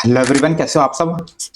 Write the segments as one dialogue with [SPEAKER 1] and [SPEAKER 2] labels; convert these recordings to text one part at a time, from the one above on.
[SPEAKER 1] Hello everyone, कैसे हो आप सब।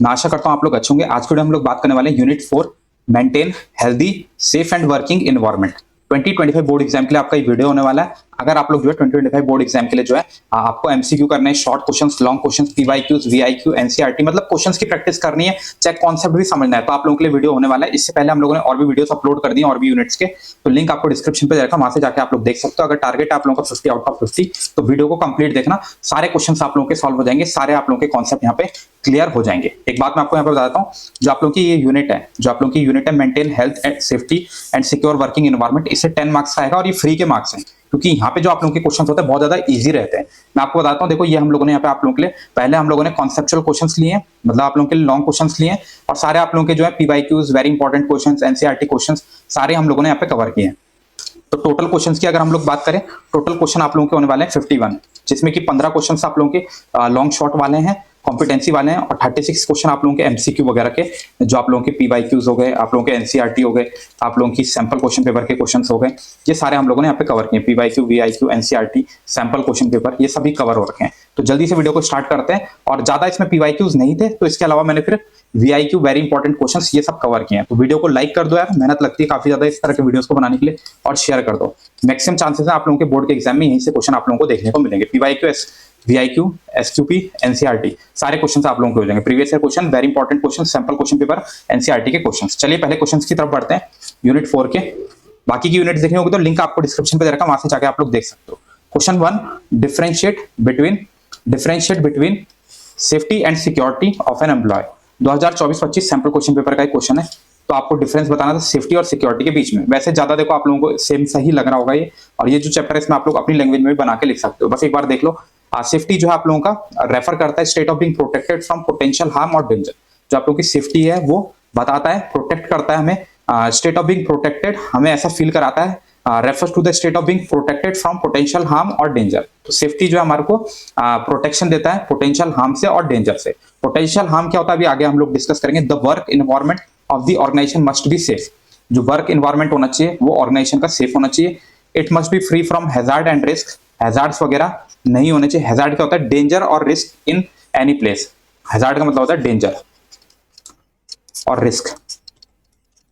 [SPEAKER 1] मैं आशा करता हूँ आप लोग अच्छे होंगे। आज के वीडियो हम लोग बात करने वाले हैं unit 4 maintain healthy safe and working environment. 2025 board exam के लिए आपका ये वीडियो होने वाला है। अगर आप लोग जो है 2025 बोर्ड एग्जाम के लिए जो है आपको एमसीक्यू करने हैं, short questions, long questions, PYQs, VIQ, NCERT, मतलब क्वेश्चंस की प्रैक्टिस करनी है, चाहे कॉन्सेप्ट भी समझना है, तो आप लोगों के लिए वीडियो होने वाला है। इससे पहले हम लोगों ने और भी वीडियोस अपलोड कर दिए और भी यूनिट्स के, तो लिंक आपको डिस्क्रिप्शन पे रहेगा, वहां से जाके आप लोग देख सकते हो। अगर टारगेट आप लोगों का 50 आउट ऑफ 50, तो वीडियो को कंप्लीट देखना, सारे क्वेश्चंस आप लोगों के सॉल्व हो जाएंगे, सारे आप लोगों के कॉन्सेप्ट यहाँ पे क्लियर हो जाएंगे। एक बात मैं आपको यहाँ पे बताता हूँ, जो आप लोगों की ये यूनिट है, जो आप लोगों की यूनिट है maintain health and safety and secure working environment, इससे 10 मार्क्स का आएगा और ये फ्री के मार्क्स हैं, क्योंकि यहाँ पे जो आप लोगों के क्वेश्चन होते हैं बहुत ज्यादा इजी रहते हैं। मैं आपको बताता हूँ, देखो ये हम लोगों ने यहाँ पे आप लोगों के लिए पहले हम लोगों ने कॉन्सेप्चुअल क्वेश्चंस लिए हैं, मतलब आप लोगों के लिए लॉन्ग क्वेश्चंस लिए हैं, और सारे आप लोगों के जो है PYQs, very important questions, NCERT questions सारे हम लोगों ने यहाँ पे कवर किए हैं। तो टोटल क्वेश्चंस की अगर हम लोग बात करें, टोटल क्वेश्चन आप लोगों के होने वाले हैं 51, जिसमें कि 15 क्वेश्चंस आप लोगों के लॉन्ग शॉर्ट वाले हैं, कॉम्पिटेंसी वाले हैं, और 36 क्वेश्चन आप लोगों के एमसीक्यू वगैरह के, जो आप लोगों के पीवाईक्यूज हो गए, आप लोगों के एनसीईआरटी हो गए, आप लोगों की सैंपल क्वेश्चन पेपर के क्वेश्चंस हो गए, ये सारे हम लोगों ने यहाँ पे कवर किए। PYQ, VIQ, NCERT, sample question paper, ये सभी कवर हो रखे हैं। तो जल्दी से वीडियो को स्टार्ट करते हैं। और ज्यादा इसमें पीवाईक्यूज नहीं थे, तो इसके अलावा मैंने फिर वीआईक्यू, वेरी इंपॉर्टेंट क्वेश्चंस, ये सब कवर किए हैं। तो वीडियो को लाइक कर दो यार, मेहनत लगती है काफी ज्यादा इस तरह के वीडियोस को बनाने के लिए, और शेयर कर दो। मैक्सिमम चांसेस है आप लोगों के बोर्ड के एग्जाम में यहीं से क्वेश्चन आप लोगों को देखने को मिलेंगे। पीवाईक्यू, वीआईक्यू, एसक्यूपी, एनसीईआरटी, सारे क्वेश्चन आप लोगों को हो जाएंगे। Previous year question, very important question, sample question paper, NCERT के क्वेश्चन। चलिए पहले क्वेश्चन की तरफ बढ़ते हैं यूनिट 4 के। बाकी की यूनिट देखनी होगी तो लिंक आपको डिस्क्रिप्शन पे दे रखा, वहां से जाके आप लोग देख सकते हो। Question 1, differentiate between safety and security of an employee. 2024-25 sample question paper का एक क्वेश्चन है। तो आपको डिफरेंस बताना था सेफ्टी और सिक्योरिटी के बीच में। वैसे ज्यादा देखो आप लोगों को सेम सही लग रहा होगा ये, और ये जो चैप्टर है इसमें आप लोग अपनी लैंग्वेज में भी बना के लिख सकते हो। बस एक बार देख लो। सेफ्टी जो है आप लोगों का रेफर करता है state of being protected from potential harm और डेंजर। जो आप लोगों की सेफ्टी है वो बताता है, प्रोटेक्ट करता है हमें, स्टेट ऑफ बीइंग प्रोटेक्टेड हमें ऐसा फील कराता है, refers to the state of being protected from potential harm और डेंजर। तो सेफ्टी जो है हमारे को प्रोटेक्शन देता है पोटेंशियल हार्म से और डेंजर से। पोटेंशियल हार्म क्या होता है अभी आगे हम लोग डिस्कस करेंगे। The work environment of the organisation must be safe. जो वर्क एनवायरनमेंट होना चाहिए वो ऑर्गेनाइजेशन का सेफ होना चाहिए। It must be free from hazard and risk. Hazards वगैरह नहीं होने चाहिए। हैजार्ड क्या होता है? डेंजर और risk in any place. Hazard का मतलब होता है डेंजर और रिस्क,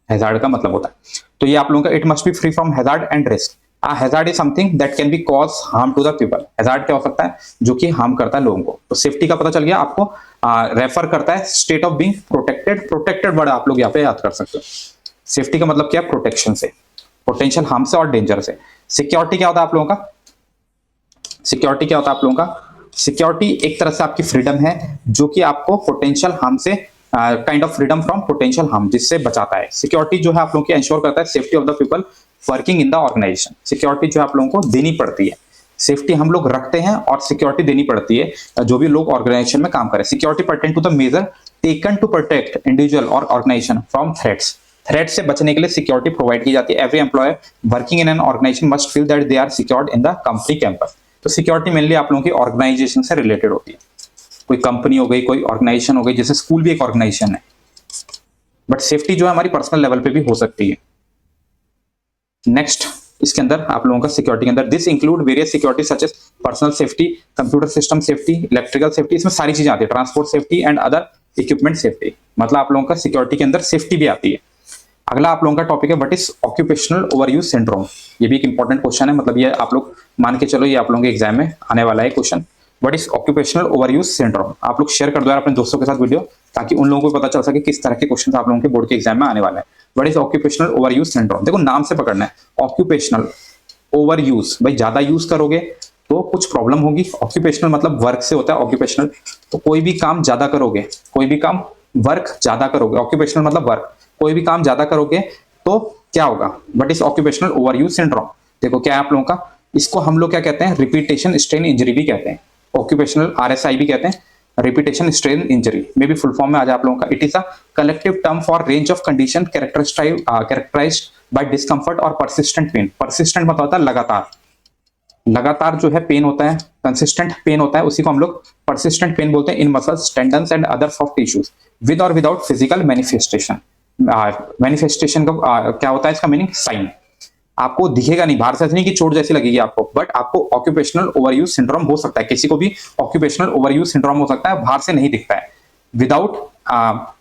[SPEAKER 1] हैजार्ड का मतलब होता है। तो ये आप लोगों का it must be free from hazard and risk. Hazard is something that can be cause harm to the people. Hazard क्या हो सकता है? जो कि हार्म करता है लोगों को। तो सेफ्टी का पता चल गया आपको। रेफर करता है state of being protected. Protected word आप लोग यहाँ पे याद कर सकते हो। सेफ्टी का मतलब क्या है? प्रोटेक्शन से, पोटेंशियल हार्म से और डेंजर से। सिक्योरिटी क्या होता है आप लोगों का? सिक्योरिटी क्या होता है आप लोगों का? सिक्योरिटी एक तरह से आपकी फ्रीडम है, जो कि आपको पोटेंशियल हार्म से, kind of freedom from potential harm, जिससे बचाता है। सिक्योरिटी जो है आप लोगों की इंश्योर करता है safety of the people working in the organisation. Security जो है आप लोगों को देनी पड़ती है। सेफ्टी हम लोग रखते हैं और सिक्योरिटी देनी पड़ती है जो भी लोग ऑर्गेनाइजेशन में काम करें। Security pertain to the measure taken to protect individual और ऑर्गेनाइजेशन फ्रॉम थ्रेट्स। थ्रेट से बचने के लिए सिक्योरिटी प्रोवाइड की जाती है। Every employer working in an organisation must feel that they are secured in the company campus. तो security mainly आप लोगों की ऑर्गेनाइजेशन से रिलेटेड होती है। कोई कंपनी हो गई, कोई ऑर्गेनाइजेशन हो गई, जैसे स्कूल भी एक ऑर्गेनाइजेशन है। बट सेफ्टी जो है हमारी पर्सनल लेवल पे भी हो सकती है। नेक्स्ट इसके अंदर आप लोगों का सिक्योरिटी के अंदर this include various security such as personal safety, computer system safety, electrical safety, इसमें सारी चीजें आती है। Transport safety and other equipment safety, मतलब आप लोगों का सिक्योरिटी के अंदर सेफ्टी भी आती है। अगला आप लोगों का टॉपिक है what is occupational overuse syndrome. ये भी एक इंपॉर्टेंट क्वेश्चन है, मतलब ये आप लोग मान के चलो ये आप लोगों के एग्जाम में आने वाला है question. What is occupational overuse syndrome. आप लोग शेयर कर दो यार अपने दोस्तों के साथ वीडियो, ताकि उन लोगों को पता चल सके किस तरह के क्वेश्चन आप लोगों के बोर्ड के एग्जाम में आने वाले हैं। What is occupational overuse syndrome. देखो नाम से पकड़ना है। ऑक्यूपेशनल, ओवर यूज, भाई ज्यादा यूज करोगे तो कुछ प्रॉब्लम होगी। ऑक्यूपेशनल मतलब वर्क से होता है। ऑक्यूपेशनल तो कोई भी काम ज्यादा करोगे, कोई भी काम वर्क ज्यादा करोगे। ऑक्यूपेशनल मतलब वर्क, कोई भी काम ज्यादा करोगे तो क्या होगा? What is occupational over use syndrome. देखो क्या है आप लोगों का, इसको हम लोग क्या कहते हैं? रिपीटेशन स्ट्रेन इंजरी भी कहते हैं। ऑक्यूपेशनल RSI भी कहते हैं, रिपीटेशन स्ट्रेन इंजरी में भी फुल फॉर्म में आ जाए आप लोगों का। It is a collective term for range of condition characterised by discomfort और परसिस्टेंट पेन। परसिस्टेंट मतलब होता है लगातार, लगातार जो है पेन होता है, कंसिस्टेंट पेन होता है, उसी को हम लोग परसिस्टेंट पेन बोलते हैं in muscles, tendons and other soft tissues with और विदाउट फिजिकल मैनिफेस्टेशन। मैनिफेस्टेशन का क्या होता है इसका मीनिंग? साइन। आपको दिखेगा नहीं, बाहर से ऐसे नहीं कि चोट जैसी लगेगी आपको, बट आपको ऑक्यूपेशनल ओवरयूज सिंड्रोम हो सकता है, किसी को भी ऑक्यूपेशनल ओवरयूज सिंड्रोम हो सकता है, बाहर से नहीं दिखता है, विदाउट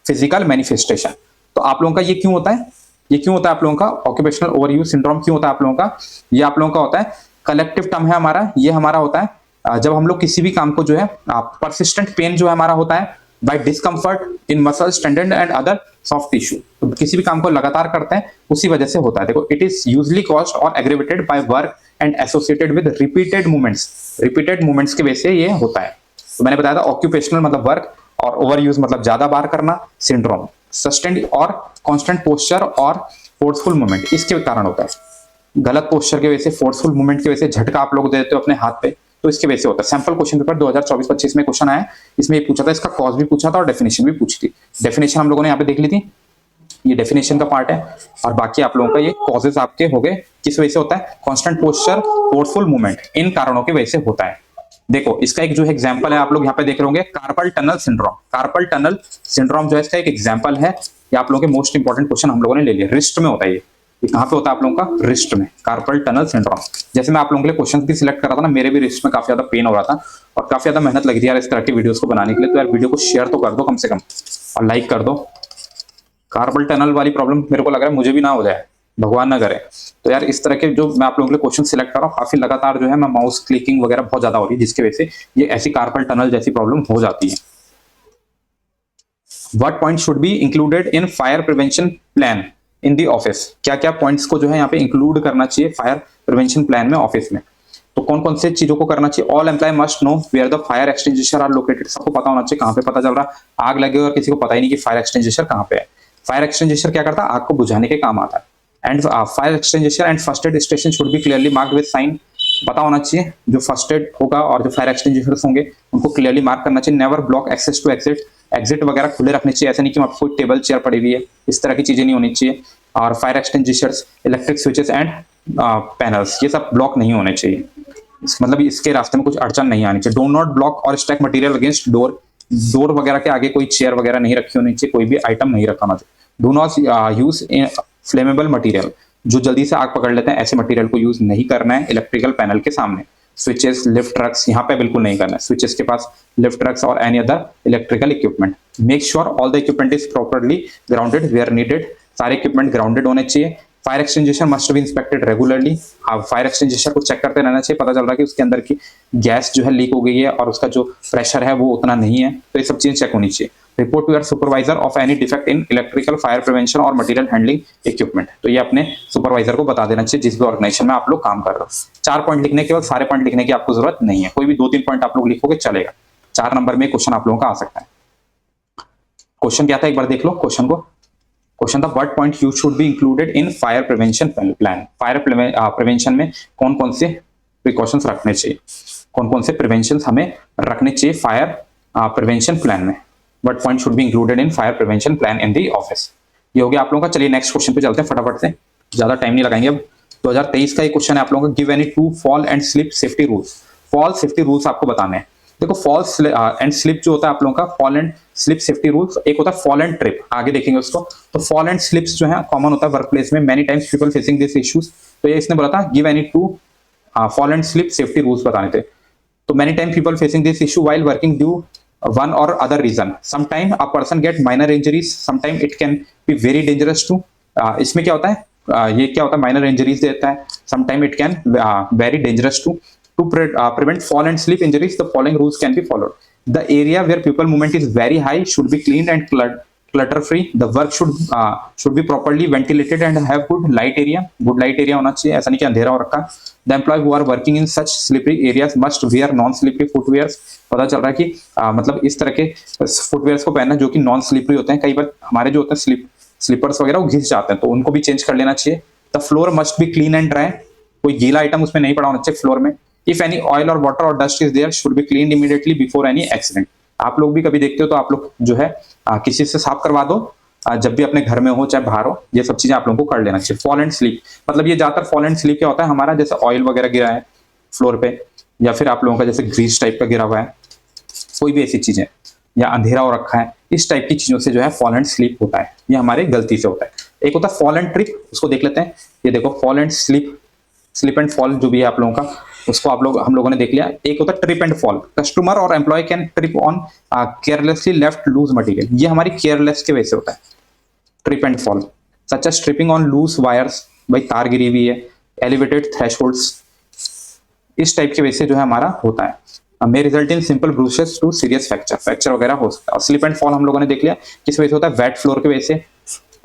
[SPEAKER 1] फिजिकल मैनिफेस्टेशन। तो आप लोगों का ये क्यों होता है, ये क्यों होता है आप लोगों का ऑक्यूपेशनल ओवरयूज सिंड्रोम क्यों होता है आप लोगों का, ये आप लोगों का होता है कलेक्टिव टर्म है हमारा, ये हमारा होता है जब हम लोग किसी भी काम को जो है परसिस्टेंट पेन जो है हमारा होता है by discomfort in muscles tendon and other soft tissue, तो किसी भी काम को लगातार करते हैं उसी वजह से होता है। देखो, इट इज यूजुअली कॉज्ड और aggravated by work and associated with repeated movements की वजह से ये होता है। तो मैंने बताया था ऑक्यूपेशनल मतलब वर्क, और ओवरयूज मतलब ज्यादा बार करना, सिंड्रोम सस्टेन्ड और कांस्टेंट पोस्चर और फोर्सफुल मूवमेंट इसके कारण होता है। गलत पोस्चर की वजह से, फोर्सफुल मूवमेंट की वजह से झटका आप लोग देते हो अपने हाथ पे, तो इसके वजह से होता है। सैंपल क्वेश्चन पेपर 2024-25 में क्वेश्चन आया, इसमें ये पूछा था, इसका कॉज भी पूछा था और डेफिनेशन भी पूछी थी। डेफिनेशन हम लोगों ने यहाँ पे देख ली थी, ये डेफिनेशन का पार्ट है, और बाकी आप लोगों का ये कॉजेस आपके हो गए, किस वजह से होता है, कांस्टेंट पोस्चर, फोर्सफुल मूवमेंट, इन कारणों की वजह से होता है। देखो, इसका एक जो है एग्जांपल है, आप लोग यहाँ पे देख रहे होंगे, carpal tunnel syndrome. Carpal tunnel syndrome जो है इसका एक एग्जांपल है, ये आप लोगों के मोस्ट इंपॉर्टेंट क्वेश्चन हम लोगों ने ले लिया। रिस्ट में होता है ये कहां पे होता है आप लोगों का, रिस्ट में, कार्पल टनल सिंड्रोम। जैसे मैं आप लोगों के लिए क्वेश्चन भी सिलेक्ट कर रहा था ना, मेरे भी रिस्ट में काफी ज्यादा पेन हो रहा था और काफी ज्यादा मेहनत लगी थी यार इस तरह की वीडियोस को बनाने के लिए, तो यार वीडियो को शेयर तो कर दो कम से कम और लाइक कर दो। कार्पल टनल वाली प्रॉब्लम मेरे को लग रहा है मुझे भी ना हो जाए, भगवान ना करे। तो यार इस तरह के जो मैं आप लोगों के लिए क्वेश्चन सिलेक्ट कर रहा हूँ, काफी लगातार जो है मैं माउस क्लिकिंग वगैरह बहुत ज्यादा हो रही है, जिसकी वजह से ये ऐसी कार्पल टनल जैसी प्रॉब्लम हो जाती है। What point should be included in fire prevention plan in the office, क्या क्या पॉइंट्स को जो है यहाँ पे इंक्लूड करना चाहिए फायर प्रिवेंशन प्लान में ऑफिस में। तो कौन कौन से चीजों को करना चाहिए, all employee must know where the fire extinguisher are located, सबको पता होना चाहिए कहाँ पे पता चल रहा आग लगे और किसी को पता ही नहीं कि फायर एक्सटिंग्विशर कहाँ पे है। फायर एक्सटिंग्विशर क्या करता है, आग को बुझाने के काम आता है। And fire extinguisher and first aid station should be clearly marked with sign, पता होना चाहिए जो फर्स्ट एड होगा और जो फायर एक्सटिंग्विशर्स होंगे उनको क्लियरली मार्क करना चाहिए। Never block access to exit वगैरह खुले रखने चाहिए, ऐसा नहीं कि वहां कोई टेबल चेयर पड़ी हुई है, इस तरह की चीजें नहीं होनी चाहिए। और fire extinguishers, electric switches and panels, ये सब ब्लॉक नहीं होने चाहिए, मतलब इसके रास्ते में कुछ अड़चन नहीं आनी चाहिए। डो नॉट ब्लॉक और stack material against door, door वगैरह के आगे कोई चेयर वगैरह नहीं रखी होनी चाहिए, कोई भी आइटम नहीं रखा होना चाहिए। Do not use flammable material, जो जल्दी से आग पकड़ लेते हैं ऐसे मटेरियल को यूज नहीं करना है इलेक्ट्रिकल पैनल के सामने। स्विचेस, लिफ्ट ट्रक्स, यहाँ पे बिल्कुल नहीं करना है, स्विचेस के पास, लिफ्ट ट्रक्स और any other electrical equipment. Make sure all the equipment is properly grounded where needed, सारे इक्विपमेंट ग्राउंडेड होने चाहिए। Fire extinguisher must be inspected regularly, आप फायर एक्सटिंग्विशर को चेक करते रहना चाहिए, पता चल रहा है कि उसके अंदर की गैस जो है लीक हो गई है और उसका जो प्रेशर है वो उतना नहीं है, तो ये सब चीजें चेक होनी चाहिए। Report to your supervisor of any defect in electrical fire prevention और मटेरियल हैंडलिंग इक्विपमेंट, तो ये अपने सुपरवाइजर को बता देना चाहिए जिस भी ऑर्गेनाइजेशन में आप लोग काम कर रहे हो। 4 पॉइंट लिखने के बाद सारे पॉइंट लिखने की आपको जरूरत नहीं है, कोई भी 2-3 पॉइंट आप लोग लिखोगे चलेगा। 4 नंबर में क्वेश्चन आप लोगों का आ सकता है। क्वेश्चन क्या था एक बार देख लो क्वेश्चन को। क्वेश्चन था what point you should be included in fire prevention plan, fire prevention में कौन कौन से प्रिकॉशंस रखने चाहिए, कौन कौन से प्रिवेंशन हमें रखने चाहिए फायर प्रिवेंशन प्लान में। What point should be included in fire prevention plan in the office, ये हो गया आप लोगों का। चलिए नेक्स्ट क्वेश्चन पे चलते हैं फटाफट से, ज्यादा टाइम नहीं लगाएंगे। अब 2023 का ये क्वेश्चन है आप लोगों का, give any 2 fall and slip safety rules. Fall safety rules आपको बताने हैं। देखो, फॉल एंड स्लिप जो होता है आप लोगों का, fall and slip safety rules, एक होता है फॉल एंड ट्रिप, आगे देखेंगे उसको। तो फॉल एंड स्लिप्स जो है कॉमन होता है वर्क प्लेस में, many times people facing this issues, तो ये इसने बोला था give any 2 fall and slip safety rules बताने थे। तो many time people facing this issue while working due one or other reason, sometime a person get minor injuries, sometime it can be very dangerous to, इसमें क्या होता है, ये क्या होता है, minor injuries देता है, sometime it can very dangerous to prevent fall and slip injuries, the following rules can be followed. The area where people movement is very high should be cleaned and clutter free. The work should be properly ventilated and have good light area, good light area होना चाहिए, ऐसा नहीं कि अंधेरा हो रखा। The employee who are working in such slippery areas must wear non-slippery footwears, पता चल रहा है कि मतलब इस तरह के फुटवेयर्स को पहनना जो कि नॉन स्लिपरी होते हैं। कई बार हमारे जो होते हैं स्लीपर्स वगैरह वो घिस जाते हैं, तो उनको भी चेंज कर लेना चाहिए। The floor must be clean and dry, कोई गीला आइटम उसमें नहीं पड़ा होना चाहिए फ्लोर में। इफ एनी ऑयल और वाटर और dust is there should be clean immediately before any accident. आप लोग भी कभी देखते हो तो आप लोग जो है किसी से साफ करवा दो, जब भी अपने घर में हो चाहे बाहर हो, ये सब चीजें आप लोगों को कर लेना चाहिए। फॉल एंड स्लीप, मतलब ये ज्यादातर फॉल एंड स्लीप क्या होता है हमारा, जैसे ऑयल वगैरह गिरा है फ्लोर पे, या फिर आप लोगों का जैसे ग्रीस टाइप का गिरा हुआ है, कोई भी ऐसी चीजें, या अंधेरा हो रखा है, इस टाइप की चीजों से जो है फॉल एंड स्लीप होता है, ये हमारे गलती से होता है। एक होता है फॉल एंड ट्रिप, उसको देख लेते हैं। ये देखो fall and slip and fall जो भी है आप लोगों का, उसको हम लोगों ने देख लिया। एक होता है ट्रिप एंड फॉल, कस्टमर और employ can trip on carelessly left loose material, ये हमारी केयरलेस के वजह से होता है trip and fall. Such as tripping on loose wires, भाई तार गिरी हुई है, एलिवेटेड थ्रेशोल्ड्स, इस टाइप के वजह से जो है हमारा होता है। May result in simple bruises to serious fracture वगैरह हो सकता है। और स्लिप एंड फॉल हम लोगों ने देख लिया किस वजह से होता है, वेट फ्लोर की वजह से,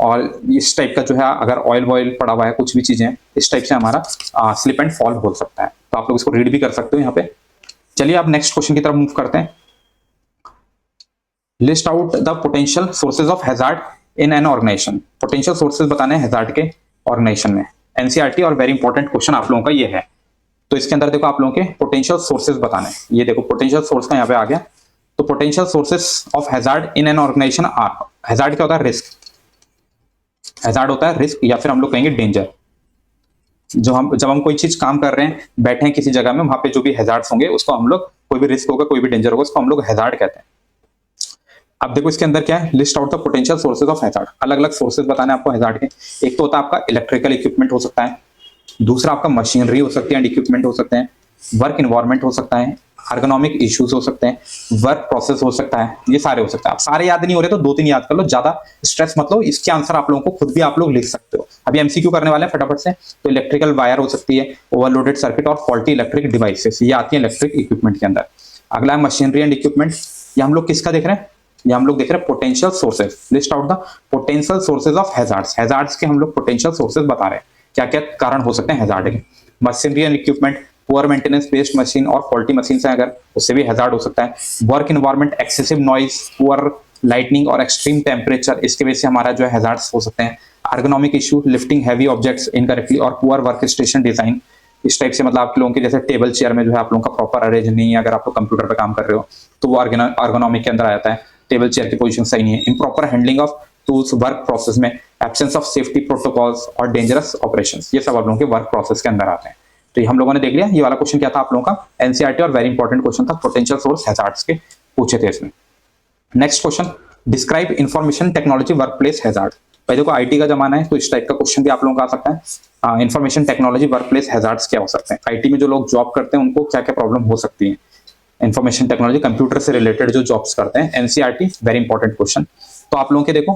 [SPEAKER 1] और इस टाइप का जो है अगर ऑयल वॉयल पड़ा हुआ है कुछ भी चीजें, इस टाइप से हमारा स्लिप एंड फॉल हो सकता है। तो आप लोग इसको रीड भी कर सकते हो यहाँ पे। चलिए आप नेक्स्ट क्वेश्चन की तरफ मूव करते हैं। List out the potential sources of hazard in an organization, potential sources बताने हैं हैजार्ड के ऑर्गेनाइजेशन में, एनसीईआरटी और वेरी इंपॉर्टेंट क्वेश्चन आप लोगों का ये है। तो इसके अंदर देखो आप लोगों के पोटेंशियल सोर्सेज बताने, ये देखो पोटेंशियल सोर्स का यहाँ पे आ गया। तो potential sources of hazard in an organization are, hazard क्या होता है, रिस्क, हैजार्ड होता है रिस्क या फिर हम लोग कहेंगे डेंजर। जब हम कोई चीज काम कर रहे हैं, बैठे हैं किसी जगह में, वहां पे जो भी हैजार्ड्स होंगे उसको हम लोग, कोई भी रिस्क होगा कोई भी डेंजर होगा उसको हम लोग हैजार्ड कहते हैं। अब देखो इसके अंदर क्या है, list out the potential sources of hazard, अलग अलग सोर्सेज बताने आपको हैजार्ड के। एक तो होता है आपका इलेक्ट्रिकल इक्विपमेंट हो सकता है, दूसरा आपका मशीनरी हो सकती है एंड इक्विपमेंट हो सकते हैं, वर्क इन्वायरमेंट हो सकता है, अर्गोनॉमिक इश्यूज हो सकते हैं, वर्क प्रोसेस हो सकता है, ये सारे हो सकते हैं। आप सारे याद नहीं हो रहे तो 2-3 याद कर लो, ज्यादा स्ट्रेस मत लो, इसके आंसर आप लोगों को खुद भी आप लोग लिख सकते हो। अभी एमसीक्यू करने वाले हैं फटाफट से। तो इलेक्ट्रिकल वायर हो सकती है, ओवरलोडेड सर्किट और फॉल्टी इलेक्ट्रिक डिवाइसेस, ये आती है इलेक्ट्रिक इक्विपमेंट के अंदर। अगला है मशीनरी एंड इक्विपमेंट, ये हम लोग किसका देख रहे हैं, ये हम लोग देख रहे हैं potential sources. List out the potential sources of hazards, hazards के हम लोग पोटेंशियल सोर्सेज बता रहे हैं, क्या क्या कारण हो सकते हैं हैजार्ड के। Machinery and equipment, poor maintenance based machine और फॉल्टी मशीन है अगर, उससे भी हैजार्ड हो सकता है। Work environment, excessive noise, poor lightning और एक्सट्रीम टेम्परेचर, इसके वजह से हमारा जो है हैजार्ड्स हो सकते हैं। Ergonomic issue, lifting heavy objects incorrectly और पुअर वर्क स्टेशन डिजाइन, इस टाइप से मतलब आप लोगों के जैसे टेबल चेयर में जो है आप लोगों का प्रॉपर अरेंज नहीं है, अगर आप लोग कंप्यूटर पे काम कर रहे हो तो वो अर्गोनॉमिक के अंदर आ जाता है, टेबल चेयर की पोजीशन सही नहीं है। Improper handling of tools work process में, एब्सेंस ऑफ सेफ्टी प्रोटोकॉल्स और डेंजरस ऑपरेशंस, ये सब आप लोगों के वर्क प्रोसेस के अंदर आते हैं। तो ये हम लोगों ने देख लिया। ये वाला क्वेश्चन क्या था आप लोगों का, एनसीईआरटी और वेरी इंपॉर्टेंट क्वेश्चन था, पोटेंशियल सोर्स हैजार्ड्स के पूछे थे इसमें। Next question, describe information technology workplace hazard. भाई देखो आईटी का जमाना है तो इस टाइप का क्वेश्चन भी आप लोगों का आ सकता है। इंफॉर्मेशन टेक्नोलॉजी वर्कप्लेस हैजार्ड्स क्या हो सकते हैं, आईटी में जो लोग जॉब करते हैं उनको क्या क्या प्रॉब्लम हो सकती है। इंफॉर्मेशन टेक्नोलॉजी कंप्यूटर से रिलेटेड जो जॉब्स करते हैं, एनसीईआरटी वेरी इंपॉर्टेंट क्वेश्चन। तो आप लोगों के देखो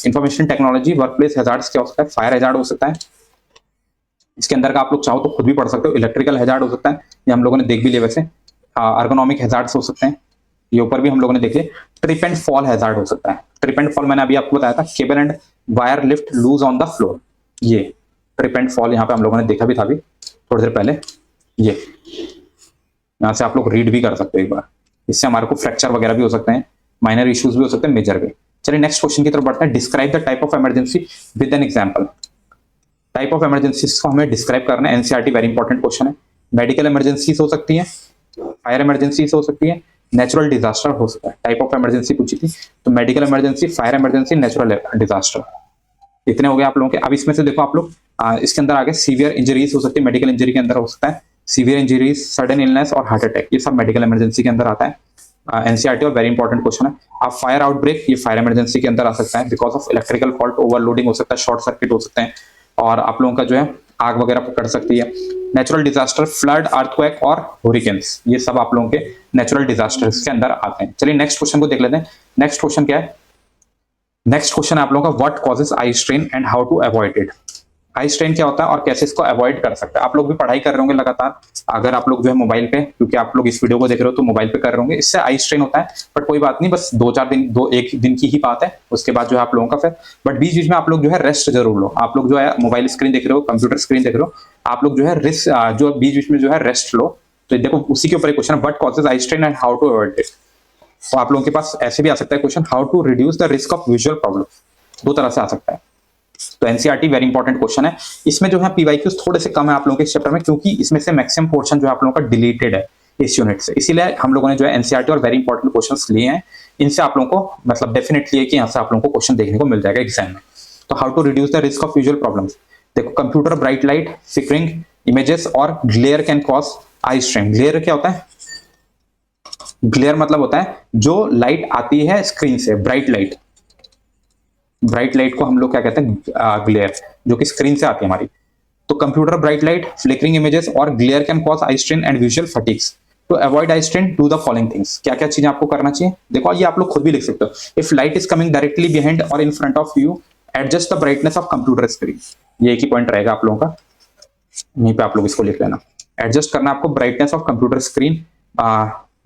[SPEAKER 1] इंफॉर्मेशन टेक्नोलॉजी वर्कप्लेस हैजार्ड्स क्या हो सकता है, फायर हैजार्ड हो सकता है, इसके अंदर का आप लोग चाहो तो खुद भी पढ़ सकते हो। इलेक्ट्रिकल हैजार्ड हो सकता है, ये हम लोगों ने देख भी लिया वैसे। अर्गोनॉमिक हैजार्ड्स हो सकते हैं, ये ऊपर भी हम लोगों ने देखे। ट्रिप एंड फॉल हैजार्ड हो सकता है, ट्रिप एंड फॉल मैंने अभी आपको बताया था, cable and wire lift lose on the floor, ये ट्रिप एंड फॉल यहाँ पे हम लोगों ने देखा भी था अभी थोड़ी देर पहले। ये यहाँ से आप लोग रीड भी कर सकते हो एक बार, इससे हमारे को फ्रैक्चर वगैरह भी हो सकते हैं, माइनर इश्यूज भी हो सकते हैं, मेजर भी। चलिए नेक्स्ट क्वेश्चन की तरफ बढ़ते हैं। Describe the type of emergency with an example, type of emergencies को हमें डिस्क्राइब करना है, एनसीईआरटी वेरी इंपॉर्टेंट क्वेश्चन है। मेडिकल इमरजेंसीज हो सकती है, फायर इमरजेंसीज हो सकती है, नेचुरल डिजास्टर हो सकता है। टाइप ऑफ इमरजेंसी पूछी थी तो medical emergency, fire emergency, natural disaster, इतने हो गए आप लोगों के। अब इसमें से देखो आप लोग इसके अंदर आगे सीवियर इंजरीज हो सकती है, मेडिकल इंजरी के अंदर हो सकता है सीवियर इंजरीज, सडन इलनेस और हार्ट अटैक, ये सब मेडिकल इमरजेंसी के अंदर आता है। एनसीईआरटी और वेरी इंपॉर्टेंट क्वेश्चन है। अब फायर आउटब्रेक, ये फायर इमरजेंसी के अंदर आ सकता है, because of electrical fault, overloading हो सकता है, शॉर्ट सर्किट हो सकते हैं और आप लोगों का जो है आग वगैरह पकड़ सकती है। नेचुरल डिजास्टर, फ्लड, अर्थक्वेक और हरिकेन्स, ये सब आप लोगों के नेचुरल डिजास्टर्स के अंदर आते हैं। चलिए नेक्स्ट क्वेश्चन को देख लेते हैं। नेक्स्ट क्वेश्चन क्या है, नेक्स्ट क्वेश्चन है आप लोगों का, what causes eye strain and how to avoid it. Eye strain क्या होता है और कैसे इसको अवॉइड कर सकते हैं। आप लोग भी पढ़ाई कर रहे होंगे लगातार, अगर आप लोग जो है मोबाइल पे, क्योंकि आप लोग इस वीडियो को देख रहे हो तो मोबाइल पे कर रहे होंगे, इससे आई स्ट्रेन होता है। बट कोई बात नहीं, बस 2-4 दिन, एक दिन की ही बात है, उसके बाद जो है आप लोगों का फिर, बट बीच बीच में आप लोग जो है रेस्ट जरूर लो। आप लोग जो है मोबाइल स्क्रीन देख रहे हो, कंप्यूटर स्क्रीन देख रहे हो, आप लोग जो है रिस्क जो बीच बीच में जो है रेस्ट लो। तो देखो उसी के ऊपर एक क्वेश्चन है, what causes eye strain and how to avoid it. तो आप लोगों के पास ऐसे भी आ सकता है question, how to reduce the risk of visual problem, दो तरह से आ सकता है। तो एनसीईआरटी वेरी इंपॉर्टेंट क्वेश्चन है। इसमें जो है पीवाईक्यूज थोड़े से कम है आप लोगों के इस चैप्टर में, क्योंकि इसमें से मैक्सिमम पोर्शन जो है आप लोगों का डिलीटेड है इस यूनिट से, इसीलिए हम लोगों ने जो है एनसीईआरटी और वेरी इंपॉर्टेंट क्वेश्चंस लिए हैं। इनसे आप लोगों को मतलब डेफिनेटली है कि यहाँ से आप लोगों को क्वेश्चन देखने को मिल जाएगा एग्जाम में। तो how to reduce the risk of visual problems, देखो computer bright light, flickering images और glare can cause eye strain. Glare क्या होता है, ग्लेयर मतलब होता है जो लाइट आती है स्क्रीन से, ब्राइट लाइट, ब्राइट लाइट को हम लोग क्या कहते हैं, ग्लेयर, जो कि स्क्रीन से आती है हमारी। तो computer bright light, flickering images और glare can cause eye strain and visual fatigues. To avoid eye strain do the following things. क्या क्या चीजें आपको करना चाहिए, देखो ये आप लोग खुद भी लिख सकते हो। If light is coming directly behind और in front of you, adjust the brightness of computer screen. ये एक ही पॉइंट रहेगा आप लोगों का, यहीं पे आप लोग इसको लिख लेना। एडजस्ट करना आपको ब्राइटनेस ऑफ कंप्यूटर स्क्रीन।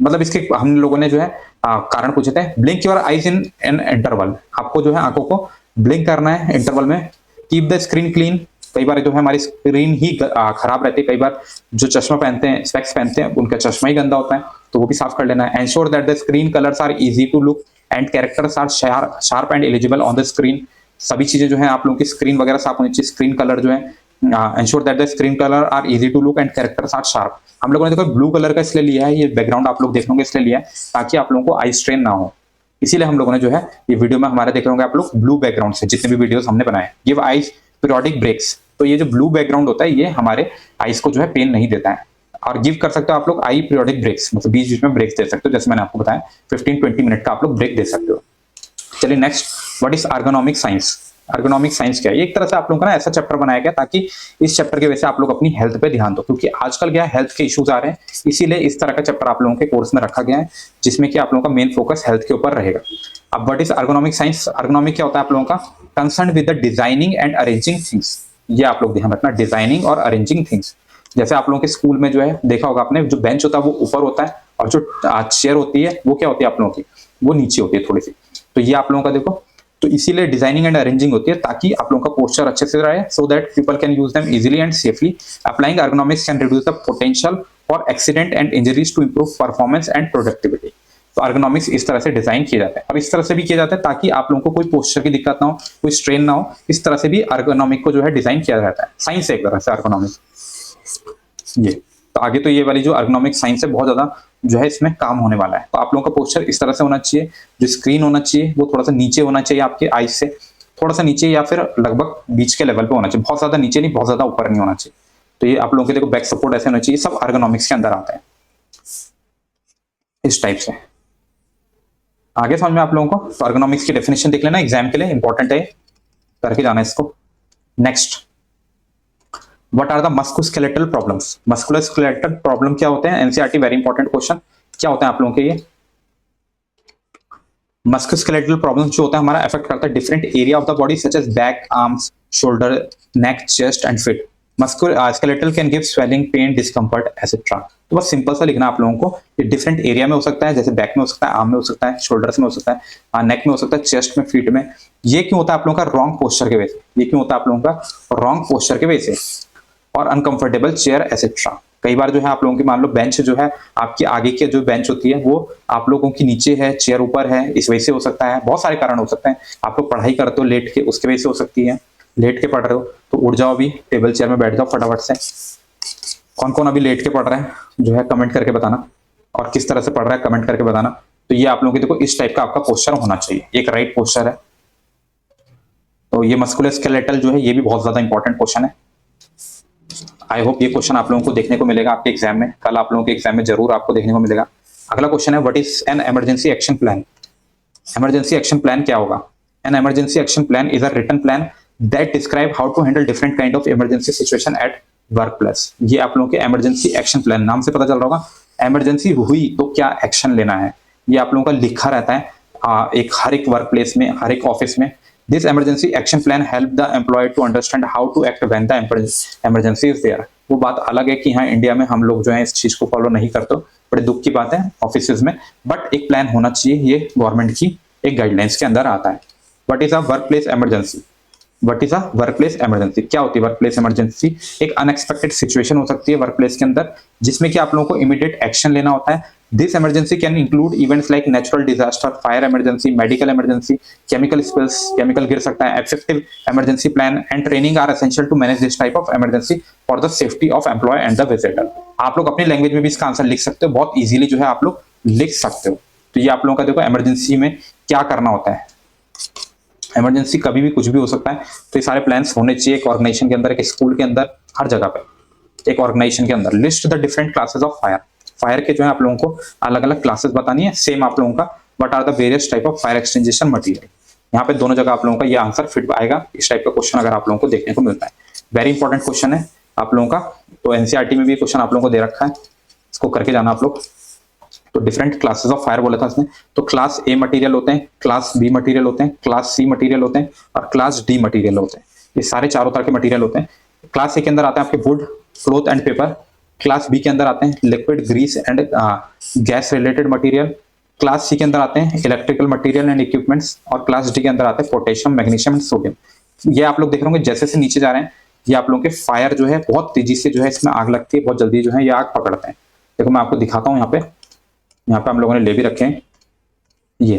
[SPEAKER 1] मतलब इसके हम लोगों ने जो है कारण पूछे थे। Blink your eyes in an interval, आपको जो है आंखों को ब्लिंक करना है इंटरवल में। कीप द स्क्रीन क्लीन, कई बार जो है हमारी स्क्रीन ही खराब रहती है, कई बार जो चश्मा पहनते हैं, स्पेक्स पहनते हैं, उनका चश्मा ही गंदा होता है, तो वो भी साफ कर लेना है। Ensure that the screen colours are easy to look and characters are sharp and eligible on the screen. सभी चीजें जो है आप लोगों की स्क्रीन वगैरह साफ होनी चाहिए। स्क्रीन कलर जो है, ensure that the screen colour are easy to look and characters are sharp. हम लोगों ने देखो ब्लू कलर का इसलिए लिया है, ये बैकग्राउंड आप लोग देख लोगे इसलिए लिया है ताकि आप लोगों को आई स्ट्रेन ना हो, इसीलिए हम लोगों ने जो है ये वीडियो में हमारे देख रहे होंगे आप लोग ब्लू बैकग्राउंड से जितने भी वीडियोस हमने बनाए। गिव आईज पीरियोडिक ब्रेक्स, तो ये जो ब्लू बैकग्राउंड होता है ये हमारे आईज को जो है पेन नहीं देता है। और गिव कर सकते हो आप लोग आई पीरियोडिक ब्रेक्स, मतलब बीच बीच में ब्रेक्स दे सकते हो, जैसे मैंने आपको बताया 15-20 मिनट का आप लोग ब्रेक दे सकते हो। चलिए next, what is ergonomic science. Ergonomic science क्या है, एक तरह से आप लोगों का ना ऐसा चैप्टर बनाया गया ताकि इस चैप्टर की वजह से आप लोग अपनी हेल्थ पे ध्यान दो, क्योंकि आजकल क्या हेल्थ के इश्यूज आ रहे हैं, इसीलिए इस तरह का चैप्टर आप लोगों के कोर्स में रखा गया है, जिसमें कि आप लोगों का मेन फोकस हेल्थ के ऊपर रहेगा। अब what is ergonomic science, ergonomic क्या होता है आप लोगों का, concern with the designing and arranging things. ये आप लोग ध्यान रखना, डिजाइनिंग और अरेंजिंग थिंग्स। जैसे आप लोगों के स्कूल में जो है देखा होगा आपने, जो बेंच होता है वो ऊपर होता है और जो चेयर होती है वो क्या होती है आप लोगों की, वो नीचे होती है थोड़ी सी। तो ये आप लोगों का देखो, तो इसीलिए डिजाइनिंग एंड अरेंजिंग होती है ताकि आप लोगों का पोस्चर अच्छे से रहे, so that people can use them easily and safely. Applying ergonomics can reduce the potential for accident and injuries to improve performance and productivity. तो ergonomics इस तरह से डिजाइन किया जाता है, और इस तरह से भी किया जाता है ताकि आप लोगों को कोई पोस्चर की दिक्कत ना हो, कोई स्ट्रेन ना हो। इस तरह से भी ergonomic को जो है डिजाइन किया जाता है, साइंस है एक तरह से ergonomic। ये तो आगे तो ये वाली जो ergonomic साइंस है बहुत ज्यादा जो है इसमें काम होने वाला है। तो आप लोगों का पोस्चर इस तरह से होना चाहिए, जो स्क्रीन होना चाहिए वो थोड़ा सा नीचे होना चाहिए, आपके आईज से थोड़ा सा नीचे या फिर लगभग बीच के लेवल पे होना चाहिए, बहुत ज्यादा नीचे नहीं, बहुत ज्यादा ऊपर नहीं होना चाहिए। तो ये आप लोगों के देखो बैक सपोर्ट ऐसे होना चाहिए, सब ergonomics के अंदर आता है इस टाइप से। आगे समझ में आप लोगों को, तो ergonomics की डेफिनेशन देख लेना, एग्जाम के लिए इंपॉर्टेंट है, करके जाना इसको। Next, What are the musculoskeletal problems? Musculoskeletal problem क्या होते हैं, एनसीईआरटी वेरी इंपॉर्टेंट क्वेश्चन। क्या होते हैं आप लोगों के ये मस्कुलोस्केलेटल प्रॉब्लम्स जो होता है हमारा अफेक्ट करता है different area of the body such as back, arms, shoulder, neck, chest and feet. Musculoskeletal can give swelling, pain, discomfort etcetera. तो बस सिंपल सा लिखना आप लोगों को, ये डिफरेंट एरिया में हो सकता है, जैसे बैक में हो सकता है, आर्म में हो सकता है, शोल्डर्स में हो सकता है, नेक में हो सकता है, चेस्ट में, फीट में। ये क्यों होता है आप लोगों का, रॉन्ग पोस्चर के वजह से। ये क्यों होता है आप लोगों का, रॉन्ग पोस्चर के वजह से, और अनकंफर्टेबल चेयर एटसेट्रा। कई बार जो है आप लोगों की मान लो बेंच जो है आपकी आगे की जो बेंच होती है वो आप लोगों की नीचे है, चेयर ऊपर है, इस वजह से हो सकता है। बहुत सारे कारण हो सकते हैं। आप लोग पढ़ाई करते हो लेट के, उसके वजह से हो सकती है। लेट के पढ़ रहे हो तो उठ जाओ, अभी टेबल चेयर में बैठ जाओ फटाफट से। कौन कौन अभी लेट के पढ़ रहा है जो है कमेंट करके बताना, और किस तरह से पढ़ रहा है कमेंट करके बताना। तो ये आप लोगों की देखो इस टाइप का आपका पोस्चर होना चाहिए, एक राइट पोस्चर है। तो ये मस्कुलोस्केलेटल जो है ये भी बहुत ज्यादा इंपॉर्टेंट क्वेश्चन है। आई होप ये क्वेश्चन आप लोगों को देखने को मिलेगा आपके एग्जाम में, कल आप लोगों के एग्जाम में जरूर आपको देखने को मिलेगा। अगला क्वेश्चन है, what is an emergency action plan. Emergency action plan क्या होगा, an emergency action plan is a written plan that describe how to handle different kind of emergency situation at work place. ये आप लोगों के emergency action plan नाम से पता चल रहा होगा, इमरजेंसी हुई तो क्या एक्शन लेना है, ये आप लोगों का लिखा रहता है हर एक वर्क प्लेस में, हर एक ऑफिस में। This emergency action plan help the employee to understand how to act when the emergency is there। वो बात अलग है कि हाँ इंडिया में हम लोग जो है इस चीज को फॉलो नहीं करते, बड़े दुख की बात है ऑफिसेज में, बट एक प्लान होना चाहिए, ये गवर्नमेंट की एक गाइडलाइंस के अंदर आता है। What is a work place emergency, what is a work place emergency, क्या होती है वर्क प्लेस इमरजेंसी। एक अनएक्सपेक्टेड सिचुएशन हो सकती है वर्क प्लेस के अंदर जिसमें कि आप लोगों को इमीडिएट एक्शन लेना होता है। This emergency can include events like natural disaster, fire emergency, medical emergency, chemical spills, chemical गिर सकता है। Effective emergency plan and training are essential to manage this type of emergency for the safety of employ and the visitor. आप लोग अपनी language में भी इसका answer लिख सकते हो, बहुत इजीली जो है आप लोग लिख सकते हो। तो ये आप लोगों का देखो इमरजेंसी में क्या करना होता है, इमरजेंसी कभी भी कुछ भी हो सकता है। तो ये सारे प्लान्स होने चाहिए एक ऑर्गेनाइजेशन के अंदर, एक स्कूल के अंदर, हर जगह पे एक ऑर्गेनाइजेशन के अंदर। List the different classes of fire, fire के जो है आप लोगों को अलग अलग क्लासेस बतानी है। सेम आप लोगों का what are the various type of fire extinguishing material, यहाँ पे दोनों जगह आप लोगों का ये आंसर फिट आएगा। इस टाइप का क्वेश्चन अगर आप लोगों को देखने को मिलता है, वेरी इंपॉर्टेंट क्वेश्चन है आप लोगों का। तो एनसीईआरटी में भी क्वेश्चन आप लोगों को दे रखा है, इसको करके जाना आप लोग। तो डिफरेंट क्लासेस ऑफ फायर बोला था इसमें, तो क्लास ए मटेरियल होते हैं, क्लास बी मटेरियल होते हैं, क्लास सी मटेरियल होते हैं और क्लास डी मटेरियल होते हैं। ये सारे चारों तरह के मटेरियल होते हैं। क्लास ए के अंदर आते हैं आपके wood, cloth and paper. Class B के अंदर आते हैं liquid, grease and gas related material. Class C के अंदर आते हैं इलेक्ट्रिकल मटेरियल एंड इक्विपमेंट्स। और क्लास डी के अंदर आते हैं पोटेशियम, मैग्नीशियम एंड सोडियम। ये आप लोग देख रहे होंगे जैसे से नीचे जा रहे हैं, ये आप लोगों के फायर जो है बहुत तेजी से जो है इसमें आग लगती है, बहुत जल्दी जो है ये आग पकड़ते हैं। देखो मैं आपको दिखाता हूँ, यहाँ पे हम लोगों ने ले भी रखे हैं ये